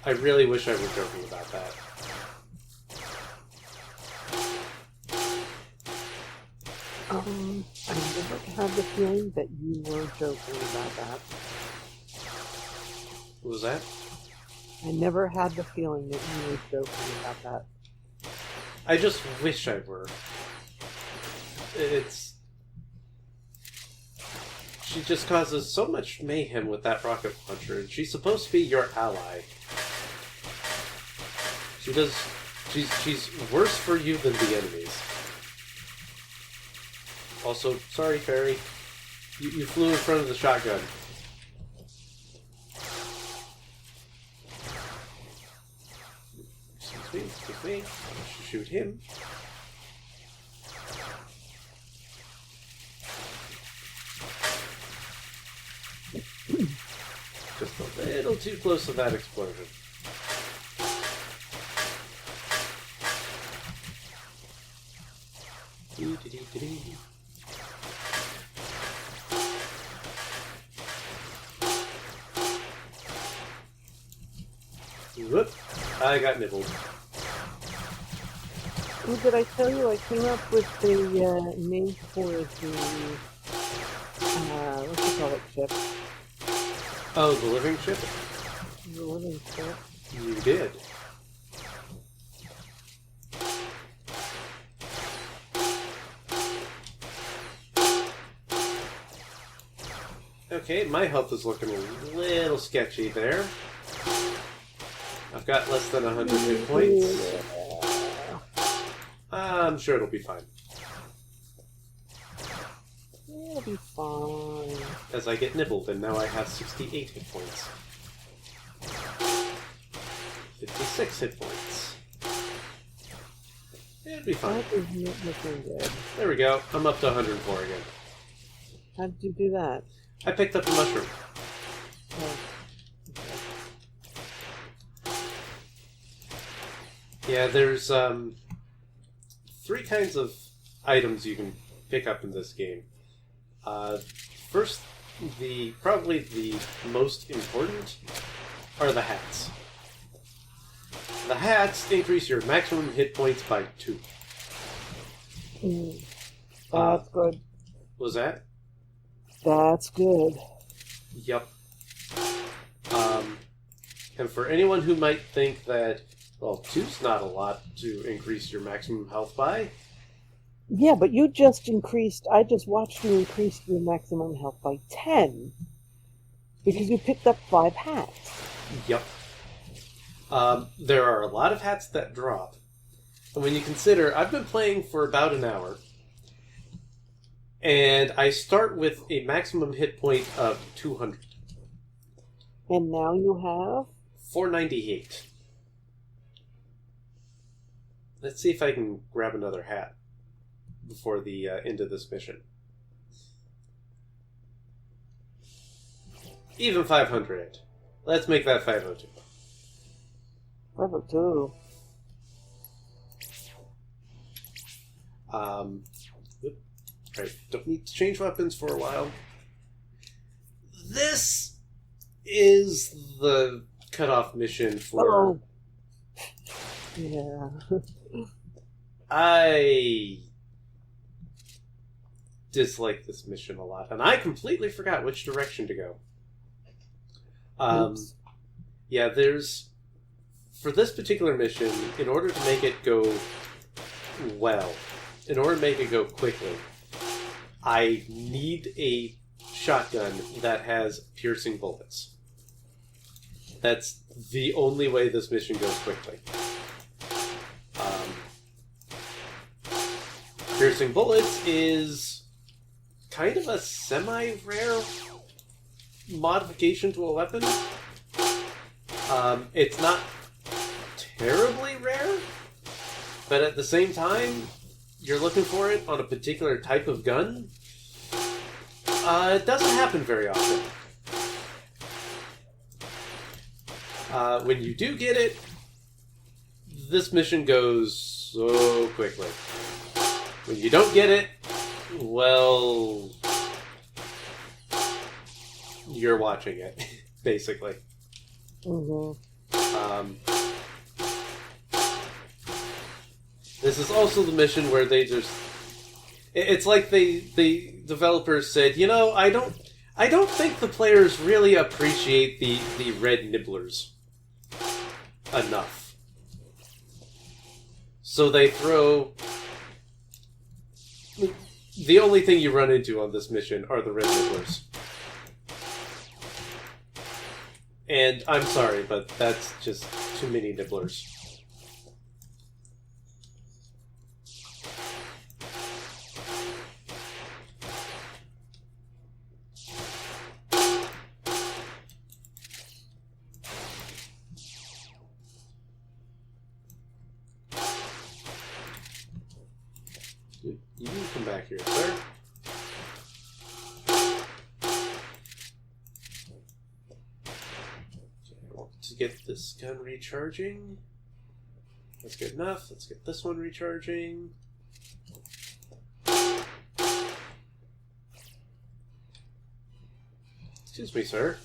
I really wish I were joking about that. I never had the feeling that you were joking about that. What was that? I never had the feeling that you were joking about that. I just wish I were. It's... She just causes so much mayhem with that rocket launcher, and she's supposed to be your ally. She's worse for you than the enemies. Also, sorry, Fairy. You flew in front of the shotgun. Excuse me. I should shoot him. Just a little too close to that explosion. Whoop! I got nibbled. Oh, did I tell you I came up with the name for the what's it called, ship? Oh, the living ship? The living ship. You did. Okay, my health is looking a little sketchy there. I've got less than 100 hit points. I'm sure it'll be fine. It'll be fine. As I get nibbled, and now I have 68 hit points. 56 hit points. It'll be fine. That is not looking good. There we go. I'm up to 104 again. How did you do that? I picked up a mushroom. Oh. Yeah, there's 3 kinds of items you can pick up in this game. First, probably the most important are the hats. The hats increase your maximum hit points by 2. That's good. Was that? That's good. Yep. And for anyone who might think that, well, 2's not a lot to increase your maximum health by. Yeah, but you just increased. I just watched you increase your maximum health by 10 because you picked up 5 hats. Yep. There are a lot of hats that drop. And when you consider, I've been playing for about an hour, and I start with a maximum hit point of 200. And now you have? 498. Let's see if I can grab another hat before the end of this mission. Even 500. Let's make that 502. 502. Right, don't need to change weapons for a while. This is the cutoff mission for... Oh. Yeah. I dislike this mission a lot, and I completely forgot which direction to go. Yeah, there's... For this particular mission, in order to make it go well, in order to make it go quickly, I need a shotgun that has piercing bullets. That's the only way this mission goes quickly. Piercing bullets is kind of a semi-rare modification to a weapon. It's not terribly rare, but at the same time, you're looking for it on a particular type of gun. It doesn't happen very often. When you do get it, this mission goes so quickly. When you don't get it, well, you're watching it, basically. Mm-hmm. This is also the mission where they just... It's like the developers said, you know, I don't think the players really appreciate the red nibblers enough. So they throw... The only thing you run into on this mission are the red nibblers. And I'm sorry, but that's just too many nibblers. You can come back here, sir. Okay, I want to get this gun recharging. That's good enough. Let's get this one recharging. Excuse me, sir.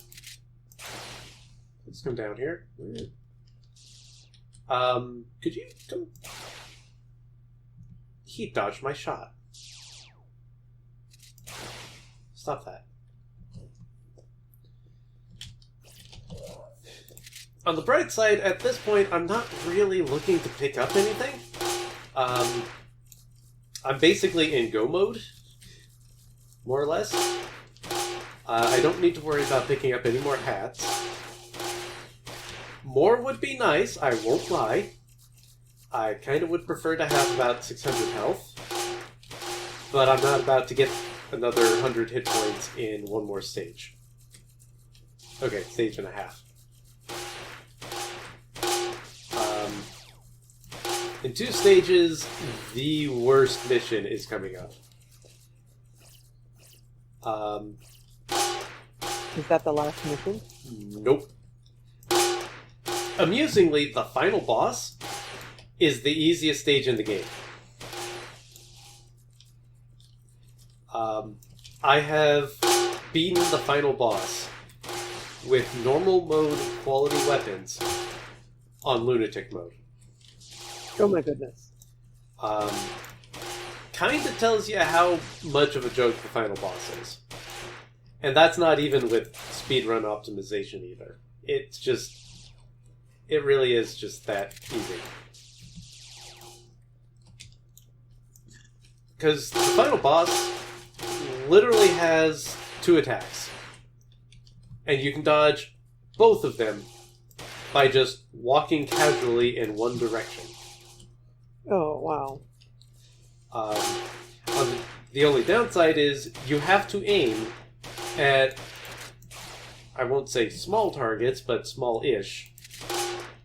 Let's come down here. Could you come... He dodged my shot. Stop that. On the bright side, at this point, I'm not really looking to pick up anything. I'm basically in go mode, more or less. I don't need to worry about picking up any more hats. More would be nice, I won't lie. I kind of would prefer to have about 600 health, but I'm not about to get another 100 hit points in one more stage. Okay, stage and a half. In 2 stages, the worst mission is coming up. Is that the last mission? Nope. Amusingly, the final boss is the easiest stage in the game. I have beaten the final boss with normal mode quality weapons on lunatic mode. Oh my goodness. Kind of tells you how much of a joke the final boss is. And that's not even with speedrun optimization either. It's just... It really is just that easy. Because the final boss literally has 2 attacks. And you can dodge both of them by just walking casually in one direction. Oh, wow. The only downside is you have to aim at, I won't say small targets, but small-ish,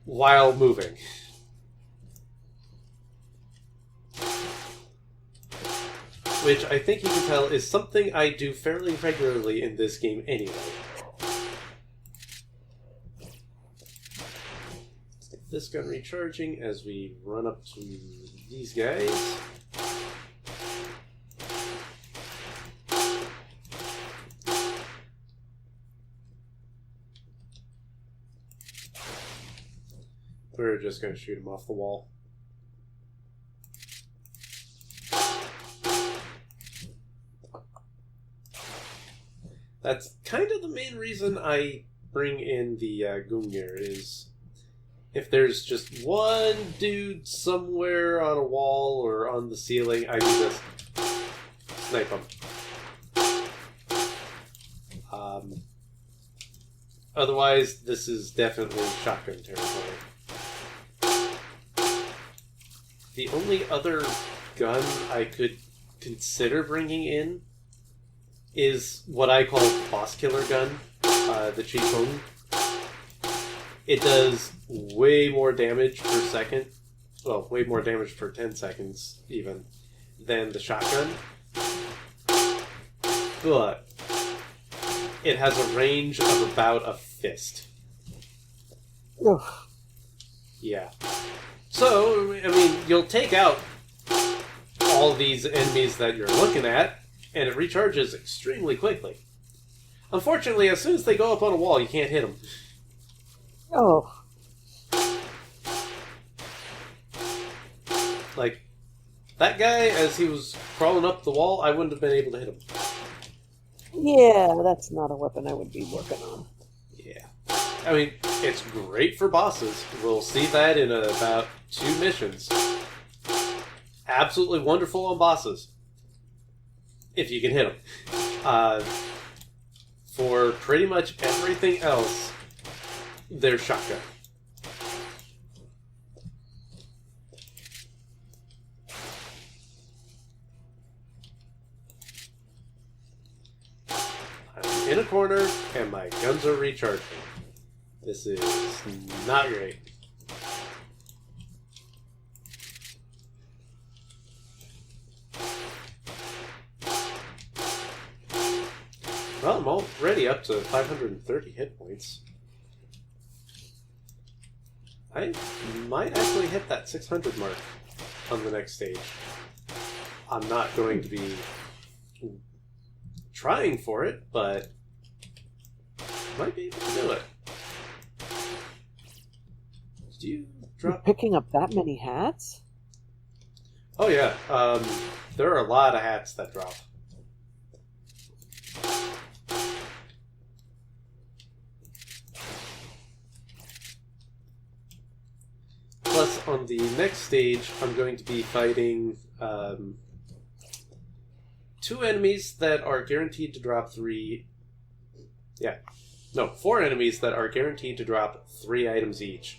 while moving. Which I think you can tell is something I do fairly regularly in this game anyway. Let's get this gun recharging as we run up to these guys. We're just going to shoot him off the wall. That's kind of the main reason I bring in the Gungnir, is if there's just one dude somewhere on a wall or on the ceiling, I can just snipe him. Otherwise, this is definitely shotgun territory. The only other gun I could consider bringing in is what I call boss killer gun, the Chikon. It does way more damage per second, well, way more damage per 10 seconds even, than the shotgun. But it has a range of about a fist. Ugh. Yeah. So, I mean, you'll take out all these enemies that you're looking at, and it recharges extremely quickly. Unfortunately, as soon as they go up on a wall, you can't hit them. Oh. Like, that guy, as he was crawling up the wall, I wouldn't have been able to hit him. Yeah, that's not a weapon I would be working on. Yeah. I mean, it's great for bosses. We'll see that in about 2 missions. Absolutely wonderful on bosses. If you can hit them. For pretty much everything else, they're shotgun. I'm in a corner, and my guns are recharging. This is not great. Well, I'm already up to 530 hit points. I might actually hit that 600 mark on the next stage. I'm not going to be trying for it, but might be able to do it. Did you drop? You're picking up that many hats? Oh yeah, there are a lot of hats that drop. Plus, on the next stage, I'm going to be fighting 2 enemies that are guaranteed to drop 3... Yeah. No, 4 enemies that are guaranteed to drop 3 items each.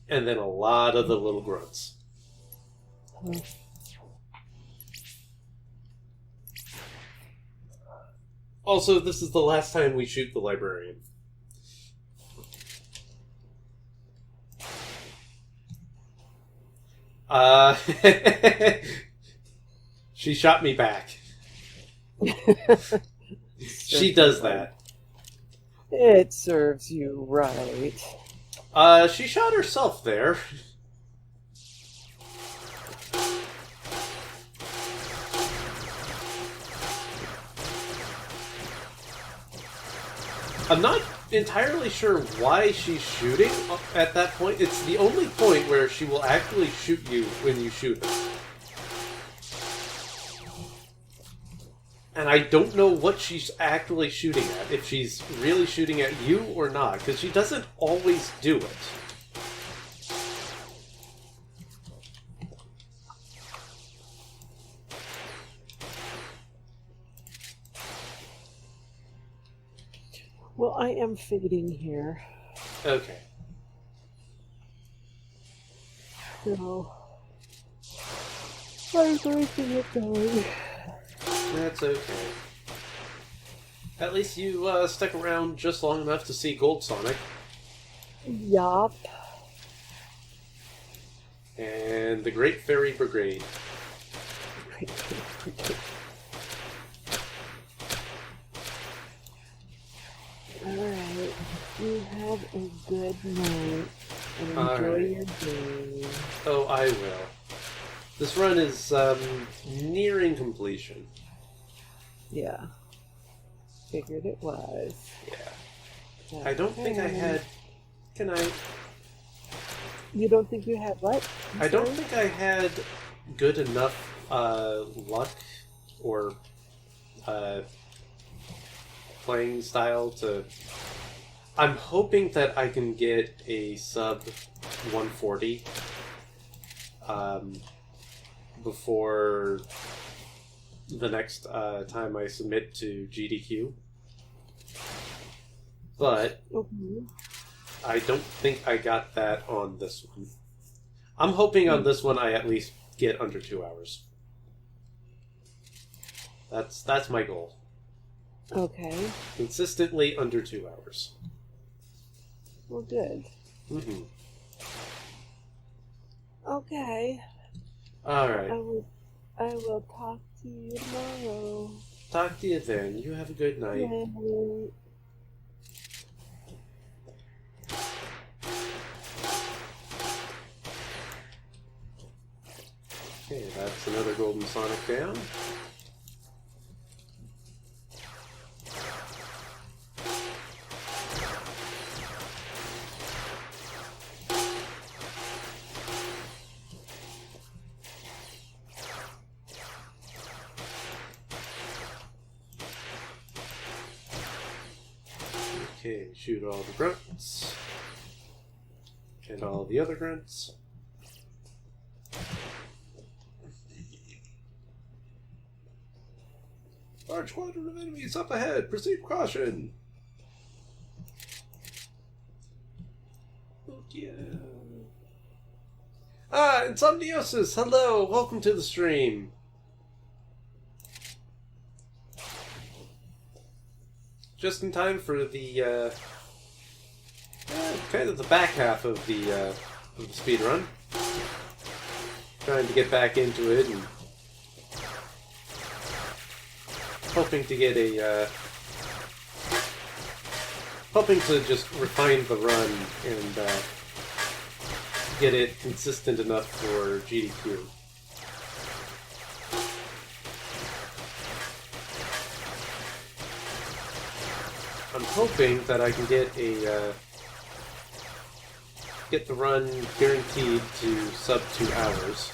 And then a lot of the little grunts. Also, this is the last time we shoot the librarian. Uh, she shot me back. She does that. It serves you right. She shot herself there. I'm not entirely sure why she's shooting at that point. It's the only point where she will actually shoot you when you shoot her. And I don't know what she's actually shooting at, if she's really shooting at you or not, because she doesn't always do it. Well, I am fading here. Okay. So, I'm going to get going. That's okay. At least you stuck around just long enough to see Gold Sonic. Yup. And the Great Fairy Brigade. Alright. You have a good night. And enjoy your day. Oh, I will. This run is nearing completion. Yeah. Figured it was. Yeah. I don't think I had... Can I... You don't think you had what? I don't think I had good enough luck or playing style to... I'm hoping that I can get a sub 140 before the next time I submit to GDQ. But I don't think I got that on this one. I'm hoping on this one I at least get under 2 hours. That's my goal. Okay. Consistently under 2 hours. Well, good. Mm-hmm. Okay. Alright. I will talk to you tomorrow. Talk to you then. You have a good night. Yay. Okay, that's another Golden Sonic down. Okay, shoot all the grunts. And all the other grunts. Large quadrant of enemies up ahead. Proceed with caution. Oh yeah. Ah, Insomniosis. Hello. Welcome to the stream. Just in time for the kind of the back half of the speed run. Trying to get back into it and hoping to get a hoping to just refine the run and get it consistent enough for GDQ. I'm hoping that I can get a get the run guaranteed to sub 2 hours.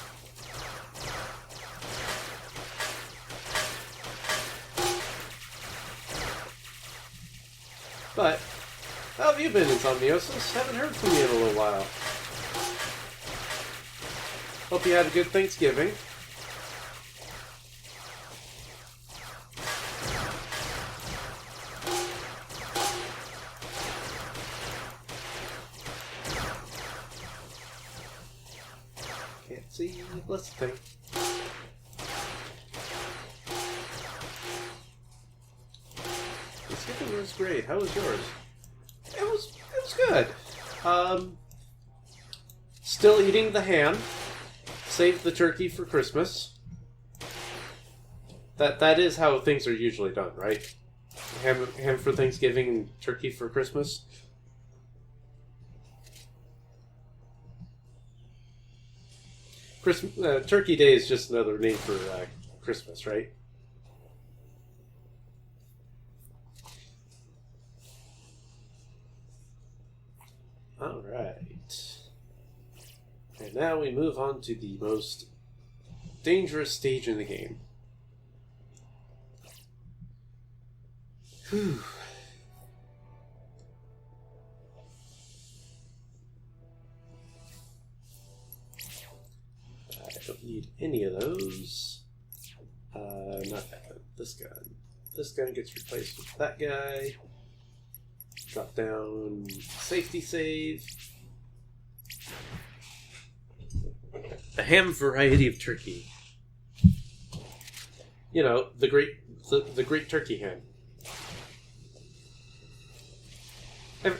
But how have you been, Insomniosis? Haven't heard from you in a little while. Hope you had a good Thanksgiving. Can't see. Let's think. Thanksgiving was great. How was yours? It was good. Still eating the ham. save the turkey for Christmas. That is how things are usually done, right? Ham for Thanksgiving and turkey for Christmas. Turkey Day is just another name for Christmas, right? Alright. And now we move on to the most dangerous stage in the game. Whew. I don't need any of those. Not that gun. This gun. This gun gets replaced with that guy. Drop down. Safety save. A ham variety of turkey. You know, the great turkey ham.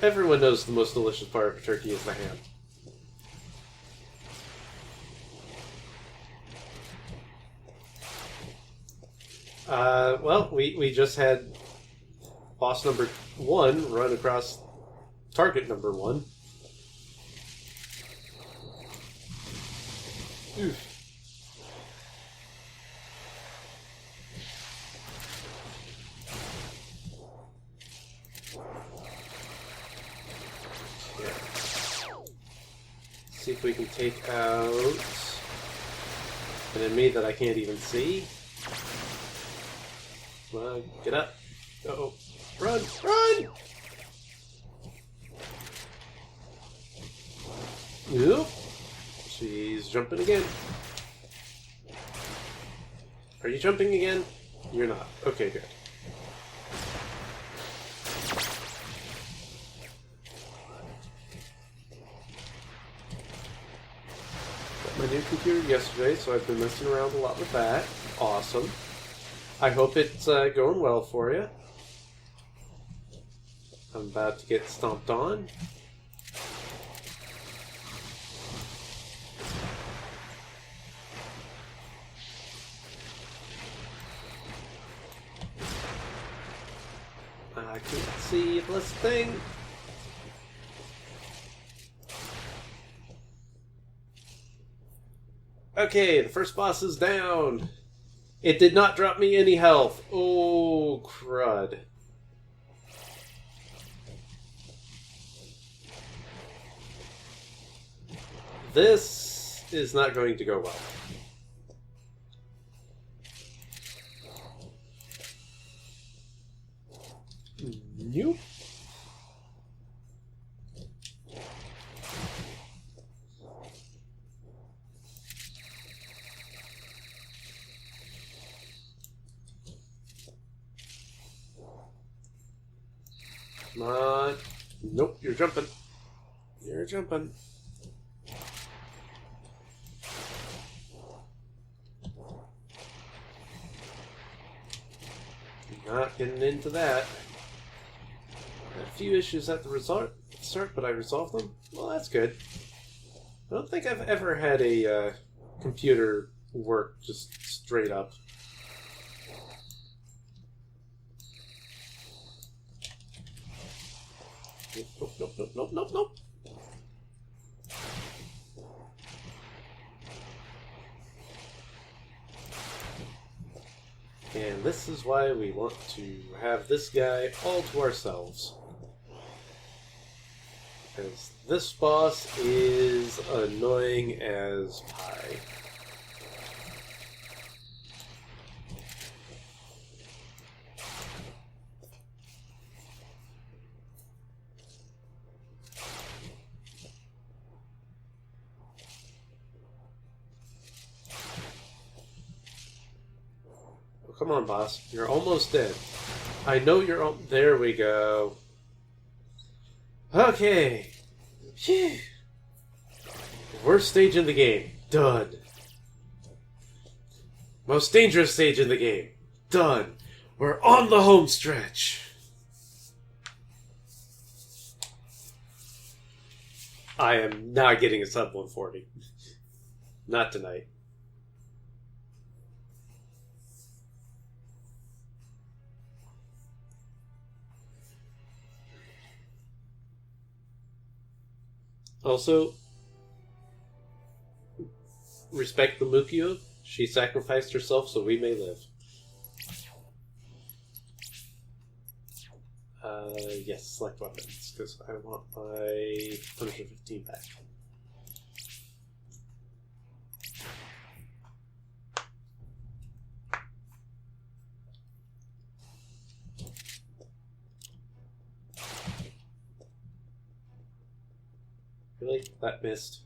Everyone knows the most delicious part of a turkey is the ham. Well, we just had boss number 1 run across target number 1. Oof. See if we can take out an enemy that I can't even see. Come on, get up. Uh-oh. Run! Run! Nope. She's jumping again. Are you jumping again? You're not. Okay, good. Got my new computer yesterday, so I've been messing around a lot with that. Awesome. I hope it's going well for you. I'm about to get stomped on. I can't see this thing. Okay, the first boss is down. It did not drop me any health. Oh, crud. This is not going to go well. Nope. Come on. Nope, you're jumping. You're jumping. Not getting into that. Had a few issues at the start, but I resolved them. Well, that's good. I don't think I've ever had a computer work just straight up. Nope, nope, nope, nope, nope, nope. And this is why we want to have this guy all to ourselves. Because this boss is annoying as pie. Come on, boss. You're almost dead. I know you're there we go. Okay. Phew. Worst stage in the game. Done. Most dangerous stage in the game. Done. We're on the home stretch. I am not getting a sub 140. Not tonight. Also, respect the Mukio. She sacrificed herself so we may live. Yes, select weapons, because I want my Punisher 15 back. Really? That missed.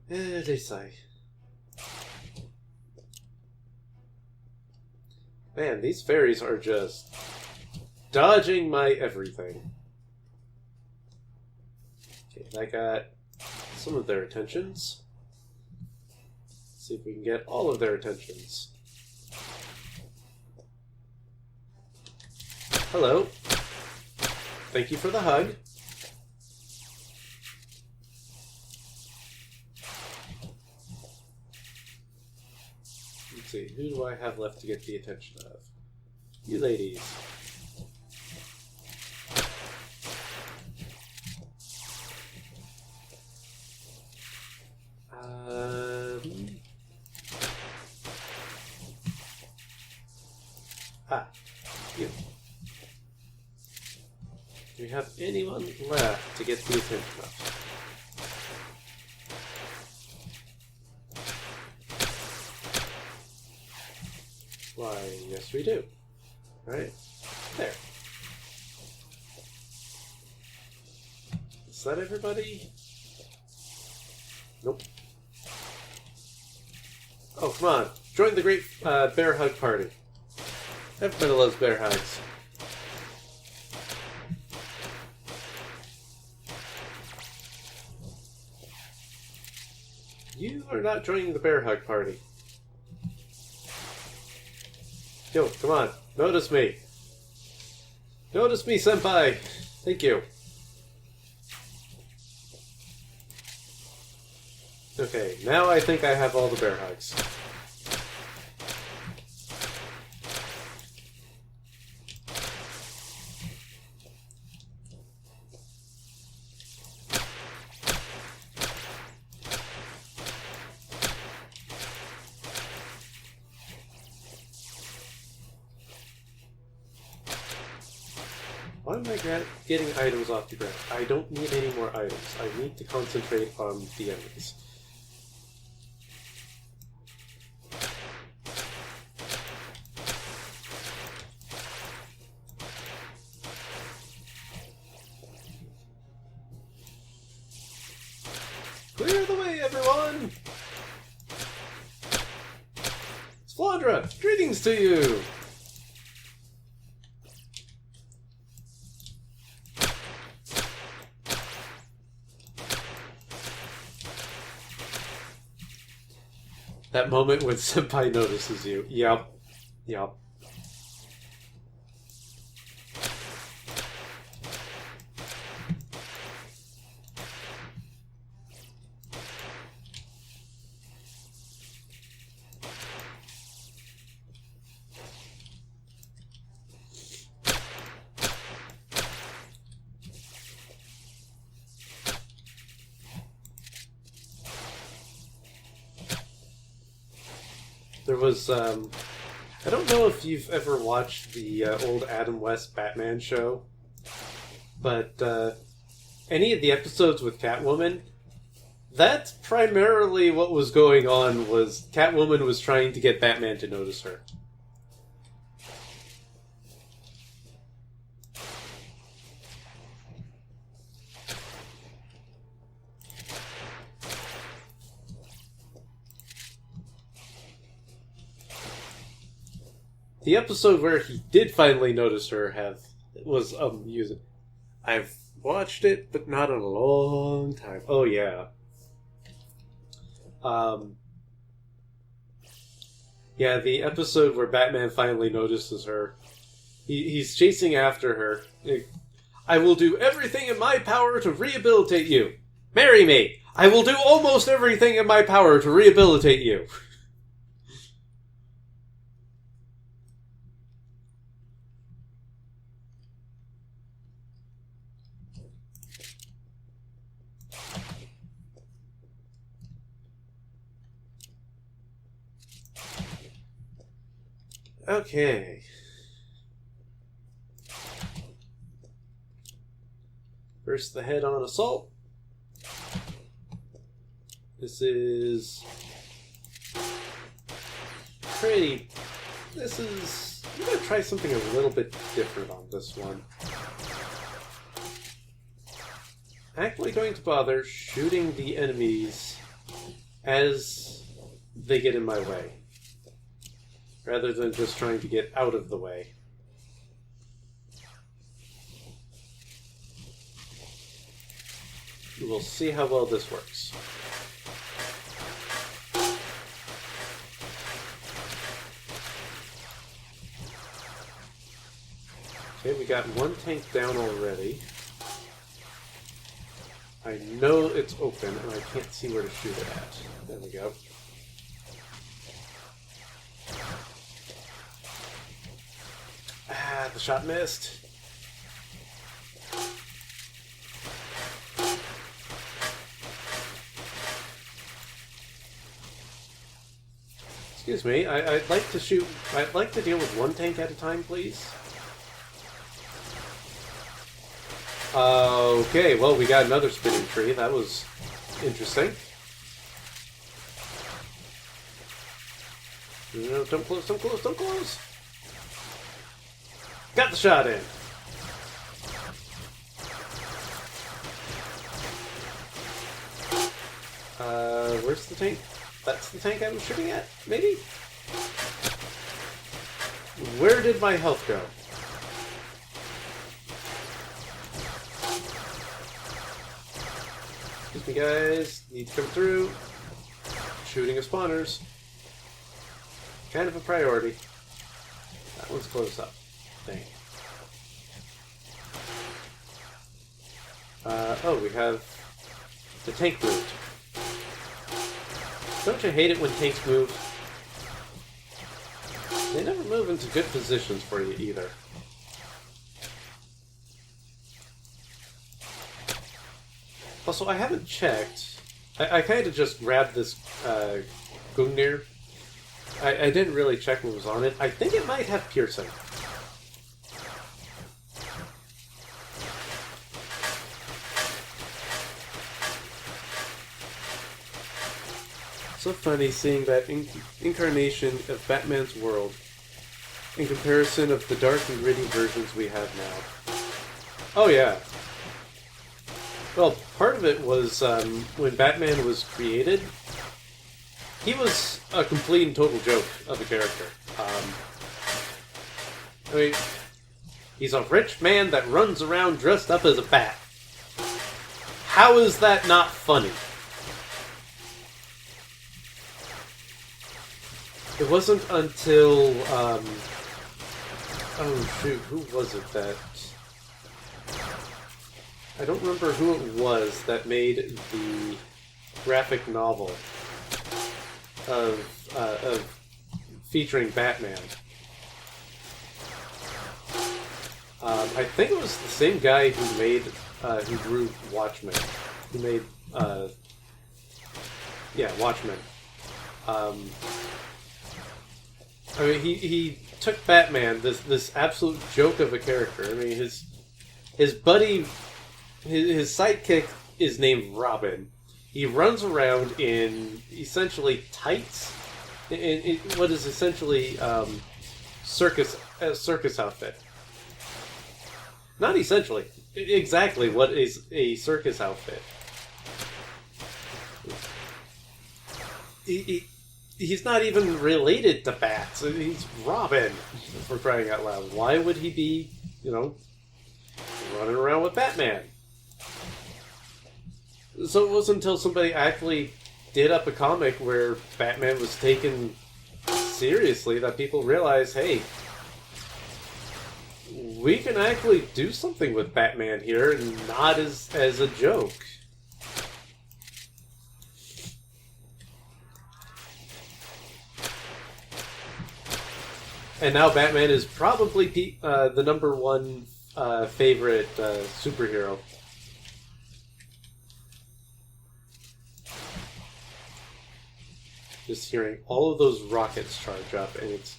They sigh. Man, these fairies are just dodging my everything. Okay, I got some of their attentions. Let's see if we can get all of their attentions. Hello. Thank you for the hug. Let's see, who do I have left to get the attention of? You ladies. You. Do we have anyone left to get the attention of? Why, yes we do. Right? There. Is that everybody? Nope. Oh, come on. Join the great bear hug party. Everybody loves bear hugs. You are not joining the bear hug party. Yo, come on. Notice me. Notice me, senpai. Thank you. Okay, now I think I have all the bear hugs. Why am I getting items off the ground? I don't need any more items. I need to concentrate on the enemies. Clear the way, everyone! Squandra, greetings to you! That moment when Senpai notices you. Yep. Yep. There was, I don't know if you've ever watched the old Adam West Batman show, but any of the episodes with Catwoman, that's primarily what was going on. Was Catwoman was trying to get Batman to notice her. The episode where he did finally notice her was amusing. I've watched it, but not in a long time. Oh yeah. Yeah, the episode where Batman finally notices her. He's chasing after her. I will do everything in my power to rehabilitate you. Marry me. I will do almost everything in my power to rehabilitate you. Okay. First, the head-on assault. This is pretty... I'm going to try something a little bit different on this one. Actually going to bother shooting the enemies as they get in my way, rather than just trying to get out of the way. We'll see how well this works. Okay, we got one tank down already. I know it's open, and I can't see where to shoot it at. There we go. Ah, the shot missed. Excuse me, I'd like to shoot... I'd like to deal with one tank at a time, please. Okay, well, we got another spinning tree. That was interesting. No, don't close, don't close, don't close! Got the shot in! Where's the tank? That's the tank I was shooting at? Maybe? Where did my health go? Excuse me, guys. Need to come through. Shooting of spawners. Kind of a priority. That one's closed up. Dang. Oh, we have the tank moved. Don't you hate it when tanks move? They never move into good positions for you either. Also, I haven't checked. I kind of just grabbed this Gungnir. I didn't really check what was on it. I think it might have piercing. So funny seeing that incarnation of Batman's world in comparison of the dark and gritty versions we have now. Oh yeah. Well, part of it was when Batman was created, he was a complete and total joke of a character. I mean, he's a rich man that runs around dressed up as a bat. How is that not funny? It wasn't until, oh shoot, who was it that... I don't remember who it was that made the graphic novel of featuring Batman. I think it was the same guy who made, who drew Watchmen. Who made, yeah, Watchmen. I mean, he took Batman, this absolute joke of a character. I mean, his buddy, his sidekick is named Robin. He runs around in essentially tights, in what is essentially circus outfit. Not essentially, exactly what is a circus outfit. He's not even related to bats. He's Robin, for crying out loud. Why would he be, you know, running around with Batman? So it wasn't until somebody actually did up a comic where Batman was taken seriously that people realized, hey, we can actually do something with Batman here and not as a joke. And now Batman is probably the number one favorite superhero. Just hearing all of those rockets charge up, and it's...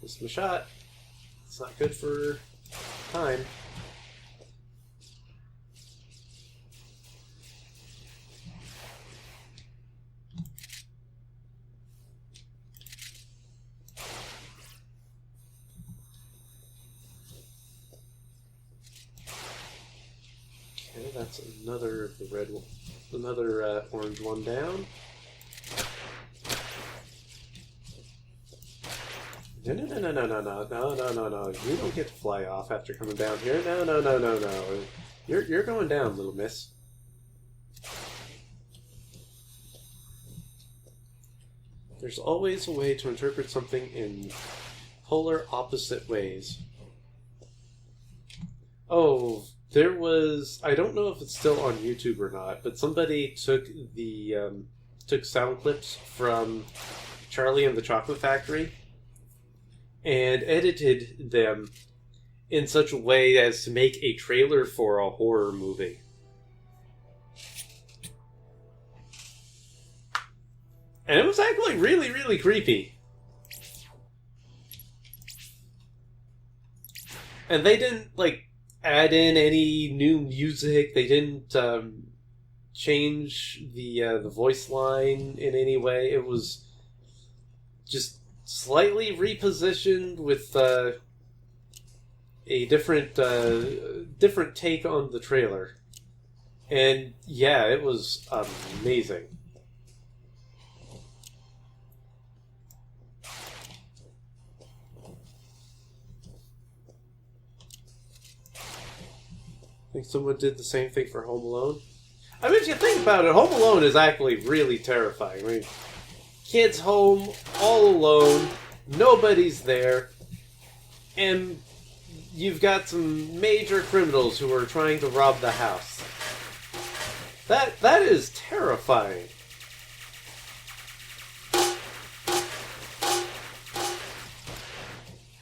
Missed my shot. It's not good for time. Okay, that's another of the red one. Another orange one down. No. You don't get to fly off after coming down here. No. You're going down, little miss. There's always a way to interpret something in polar opposite ways. Oh, there was... I don't know if it's still on YouTube or not, but somebody took took sound clips from Charlie and the Chocolate Factory and edited them in such a way as to make a trailer for a horror movie. And it was actually really, really creepy. And they didn't, like, add in any new music. They didn't change the voice line in any way. It was just slightly repositioned with a different take on the trailer. And yeah, it was amazing. I think someone did the same thing for Home Alone. I mean, if you think about it, Home Alone is actually really terrifying. I mean, kids home, all alone, nobody's there, and you've got some major criminals who are trying to rob the house. That is terrifying.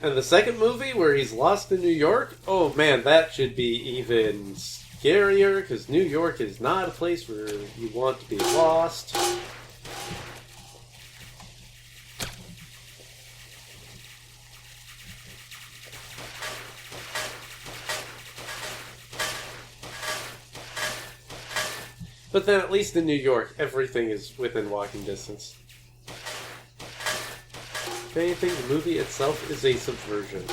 And the second movie, where he's lost in New York, oh man, that should be even scarier, because New York is not a place where you want to be lost. But then, at least in New York, everything is within walking distance. If anything, the movie itself is a subversion.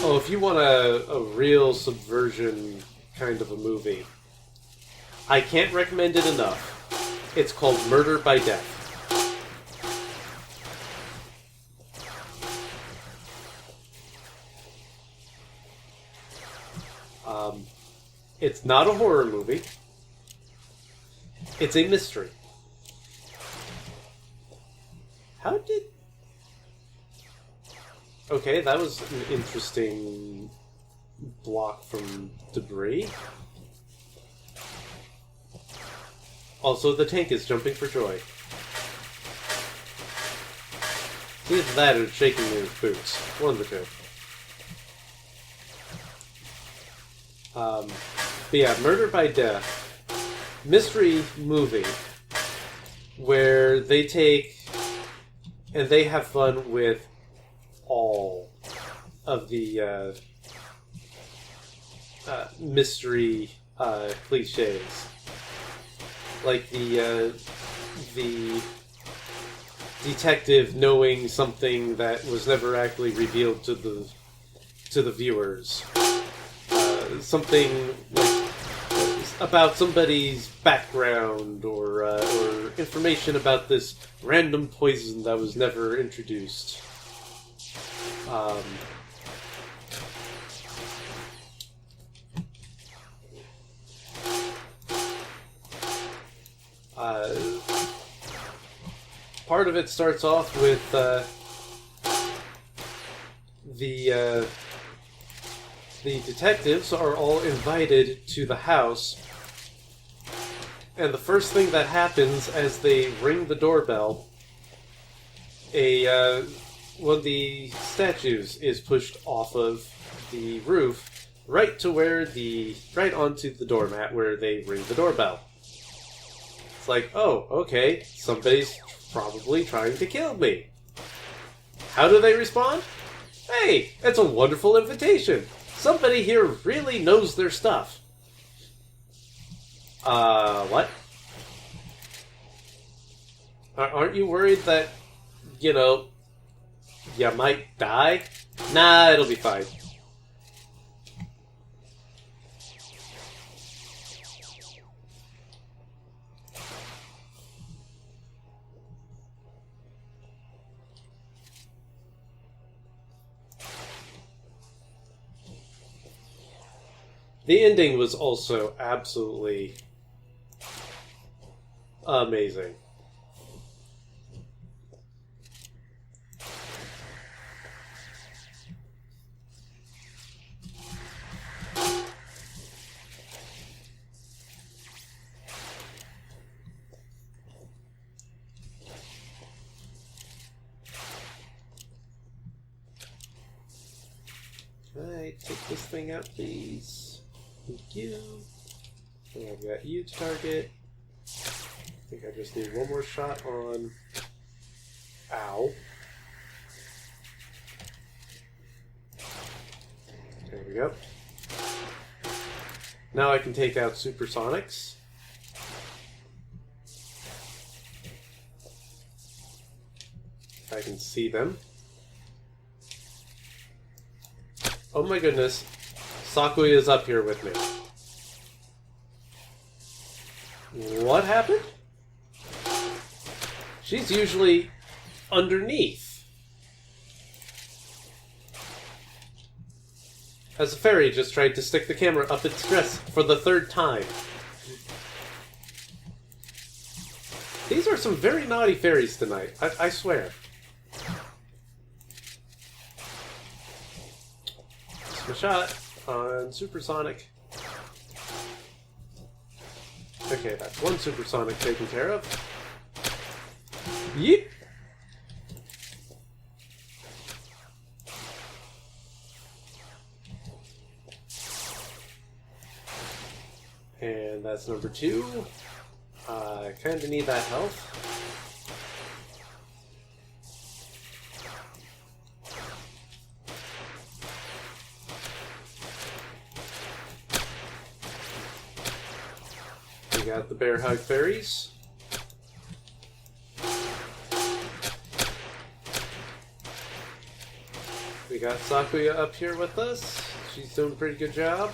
Oh, if you want a real subversion kind of a movie, I can't recommend it enough. It's called Murder by Death. It's not a horror movie. It's a mystery. How did... Okay, that was an interesting block from debris. Also, the tank is jumping for joy. Either that or shaking in his boots. One of the two. But yeah, Murder by Death. Mystery movie where they take and they have fun with all of the mystery cliches, like the detective knowing something that was never actually revealed to the viewers, something like about somebody's background or information about this random poison that was never introduced. Part of it starts off with the detectives are all invited to the house And the first thing that happens as they ring the doorbell, one of the statues is pushed off of the roof right onto the doormat where they ring the doorbell. It's like, oh, okay, somebody's probably trying to kill me. How do they respond? Hey, it's a wonderful invitation. Somebody here really knows their stuff. What? Aren't you worried that, you might die? Nah, it'll be fine. The ending was also absolutely amazing. Alright, take this thing out, please. Thank you. And I've got you to target. I think I just need one more shot on... Ow. There we go. Now I can take out supersonics. I can see them. Oh my goodness. Sakuya is up here with me. What happened? She's usually underneath. As a fairy just tried to stick the camera up its dress for the third time. These are some very naughty fairies tonight, I swear. Just a shot on supersonic. Okay, that's one supersonic taken care of. Yeep! And that's number 2. I kinda need that health. We got the bear hug fairies. We got Sakuya up here with us. She's doing a pretty good job.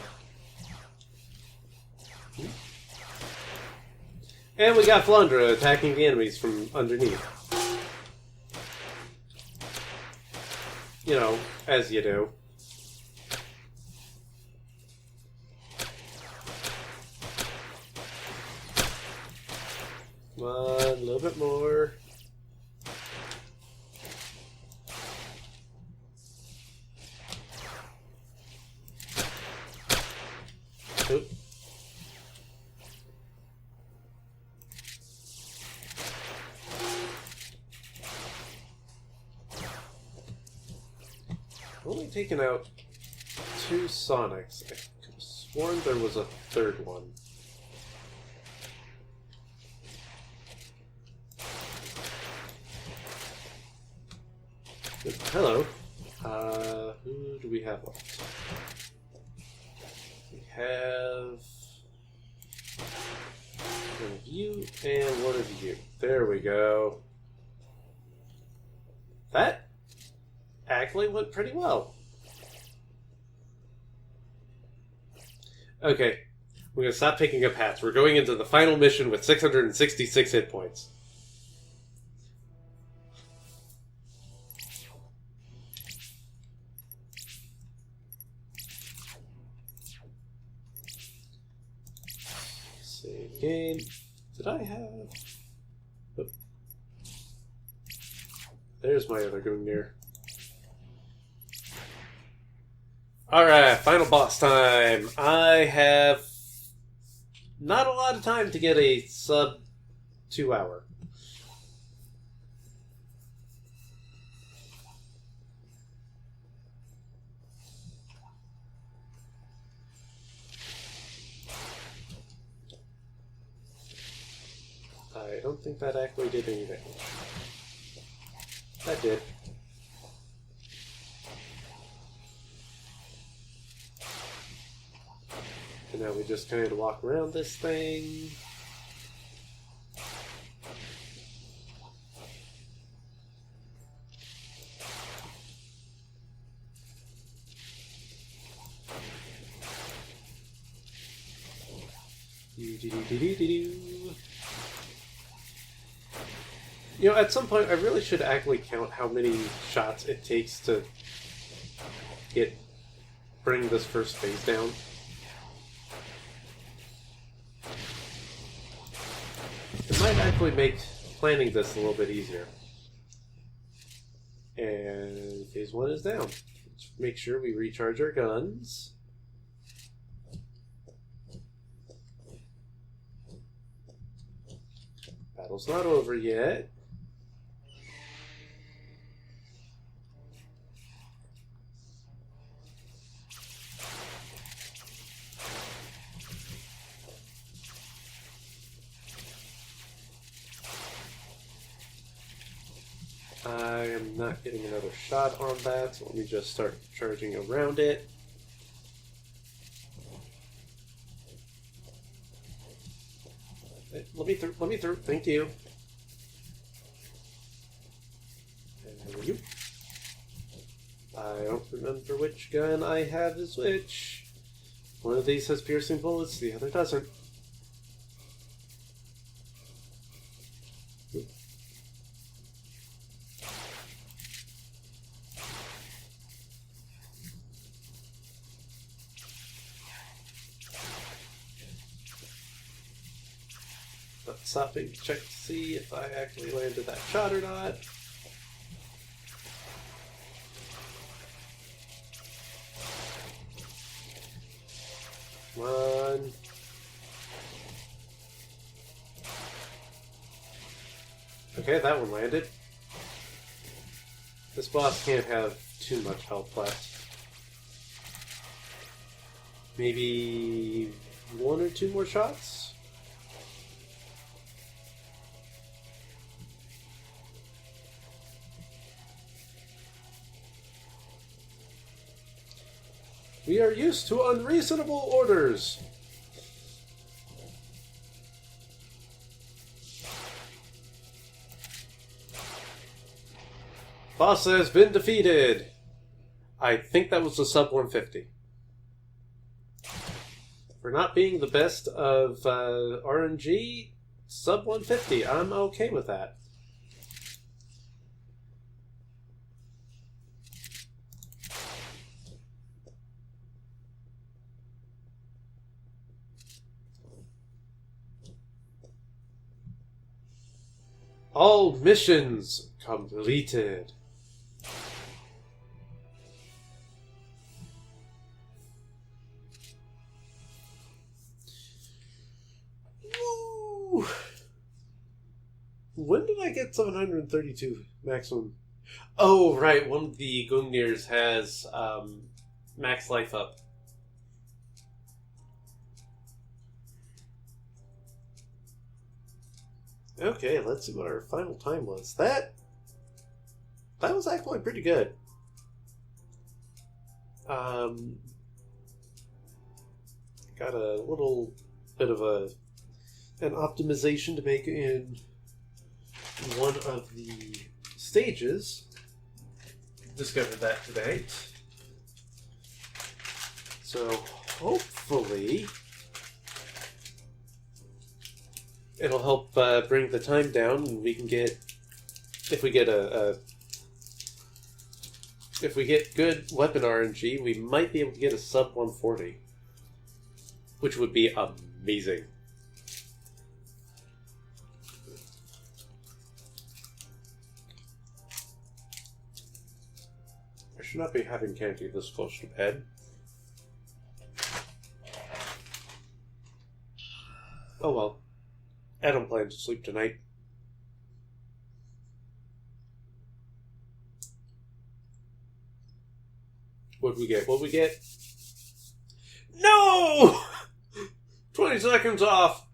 And we got Flandra attacking the enemies from underneath. You know, as you do. Come on, a little bit more. Oop. Only taken out 2 Sonics. I could have sworn there was a third one. Hello. Who do we have left? We have one of you and one of you. There we go. That actually went pretty well. Okay, we're going to stop picking up hats. We're going into the final mission with 666 hit points. Save game. Did I have... Oh. There's my other Gungnir. Alright, final boss time. I have not a lot of time to get a sub 2 hour. I don't think that actually did anything. That did. And now we just kind of walk around this thing. You know, at some point, I really should actually count how many shots it takes to bring this first phase down. It might actually make planning this a little bit easier. And phase 1 is down. Let's make sure we recharge our guns. Battle's not over yet. I am not getting another shot on that, so let me just start charging around it. Let me through. Thank you. And you. I don't remember which gun I have is which. One of these has piercing bullets, the other doesn't. Let's stop and check to see if I actually landed that shot or not. Come on. Okay, that one landed. This boss can't have too much health left. Maybe 1 or 2 more shots? We are used to unreasonable orders. Boss has been defeated. I think that was a sub 150. For not being the best of RNG, sub 150. I'm okay with that. All missions completed. Woo! When did I get 732 maximum? Oh, right. One of the Gungnir's has max life up. Okay, let's see what our final time was. That was actually pretty good. Got a little bit of an optimization to make in one of the stages. Discovered that today. So hopefully it'll help bring the time down, and we can get, if we get if we get good weapon RNG, we might be able to get a sub 140, which would be amazing. I should not be having candy this close to bed. Oh well. I don't plan to sleep tonight. What'd we get? What'd we get? No! 20 seconds off!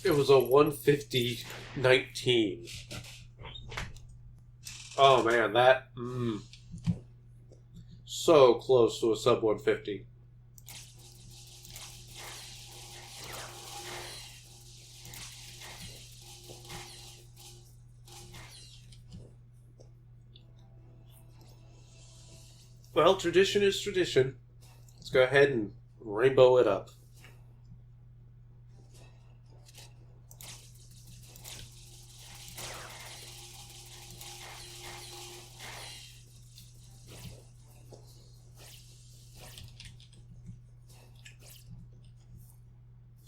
It was a 150.19. Oh man, that... So close to a sub 150. Well, tradition is tradition. Let's go ahead and rainbow it up.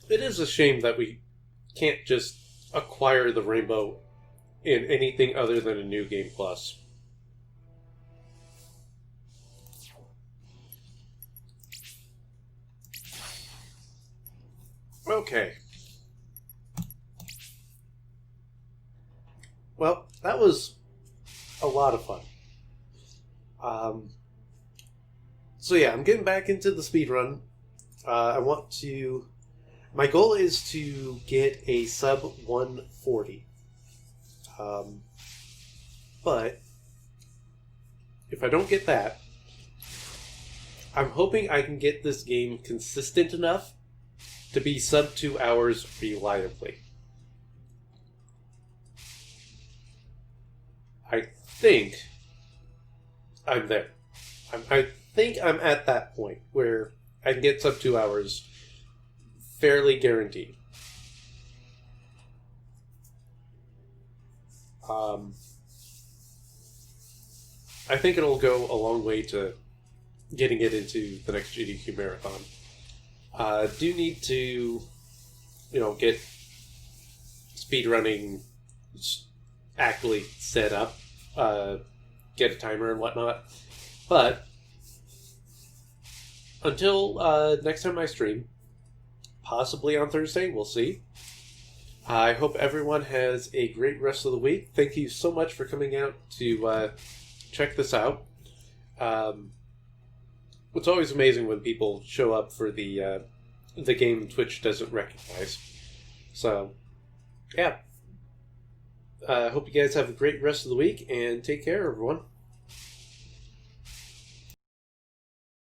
It is a shame that we can't just acquire the rainbow in anything other than a New Game Plus. Okay. Well, that was a lot of fun. So yeah, I'm getting back into the speedrun. I want to... My goal is to get a sub 140. But if I don't get that, I'm hoping I can get this game consistent enough to be sub 2 hours reliably. I think I'm there. I think I'm at that point where I can get sub 2 hours fairly guaranteed. I think it'll go a long way to getting it into the next GDQ marathon. Do need to, get speedrunning actually set up, get a timer and whatnot. But until next time I stream, possibly on Thursday, we'll see. I hope everyone has a great rest of the week. Thank you so much for coming out to check this out. It's always amazing when people show up for the game Twitch doesn't recognize. So, yeah. I hope you guys have a great rest of the week, and take care, everyone.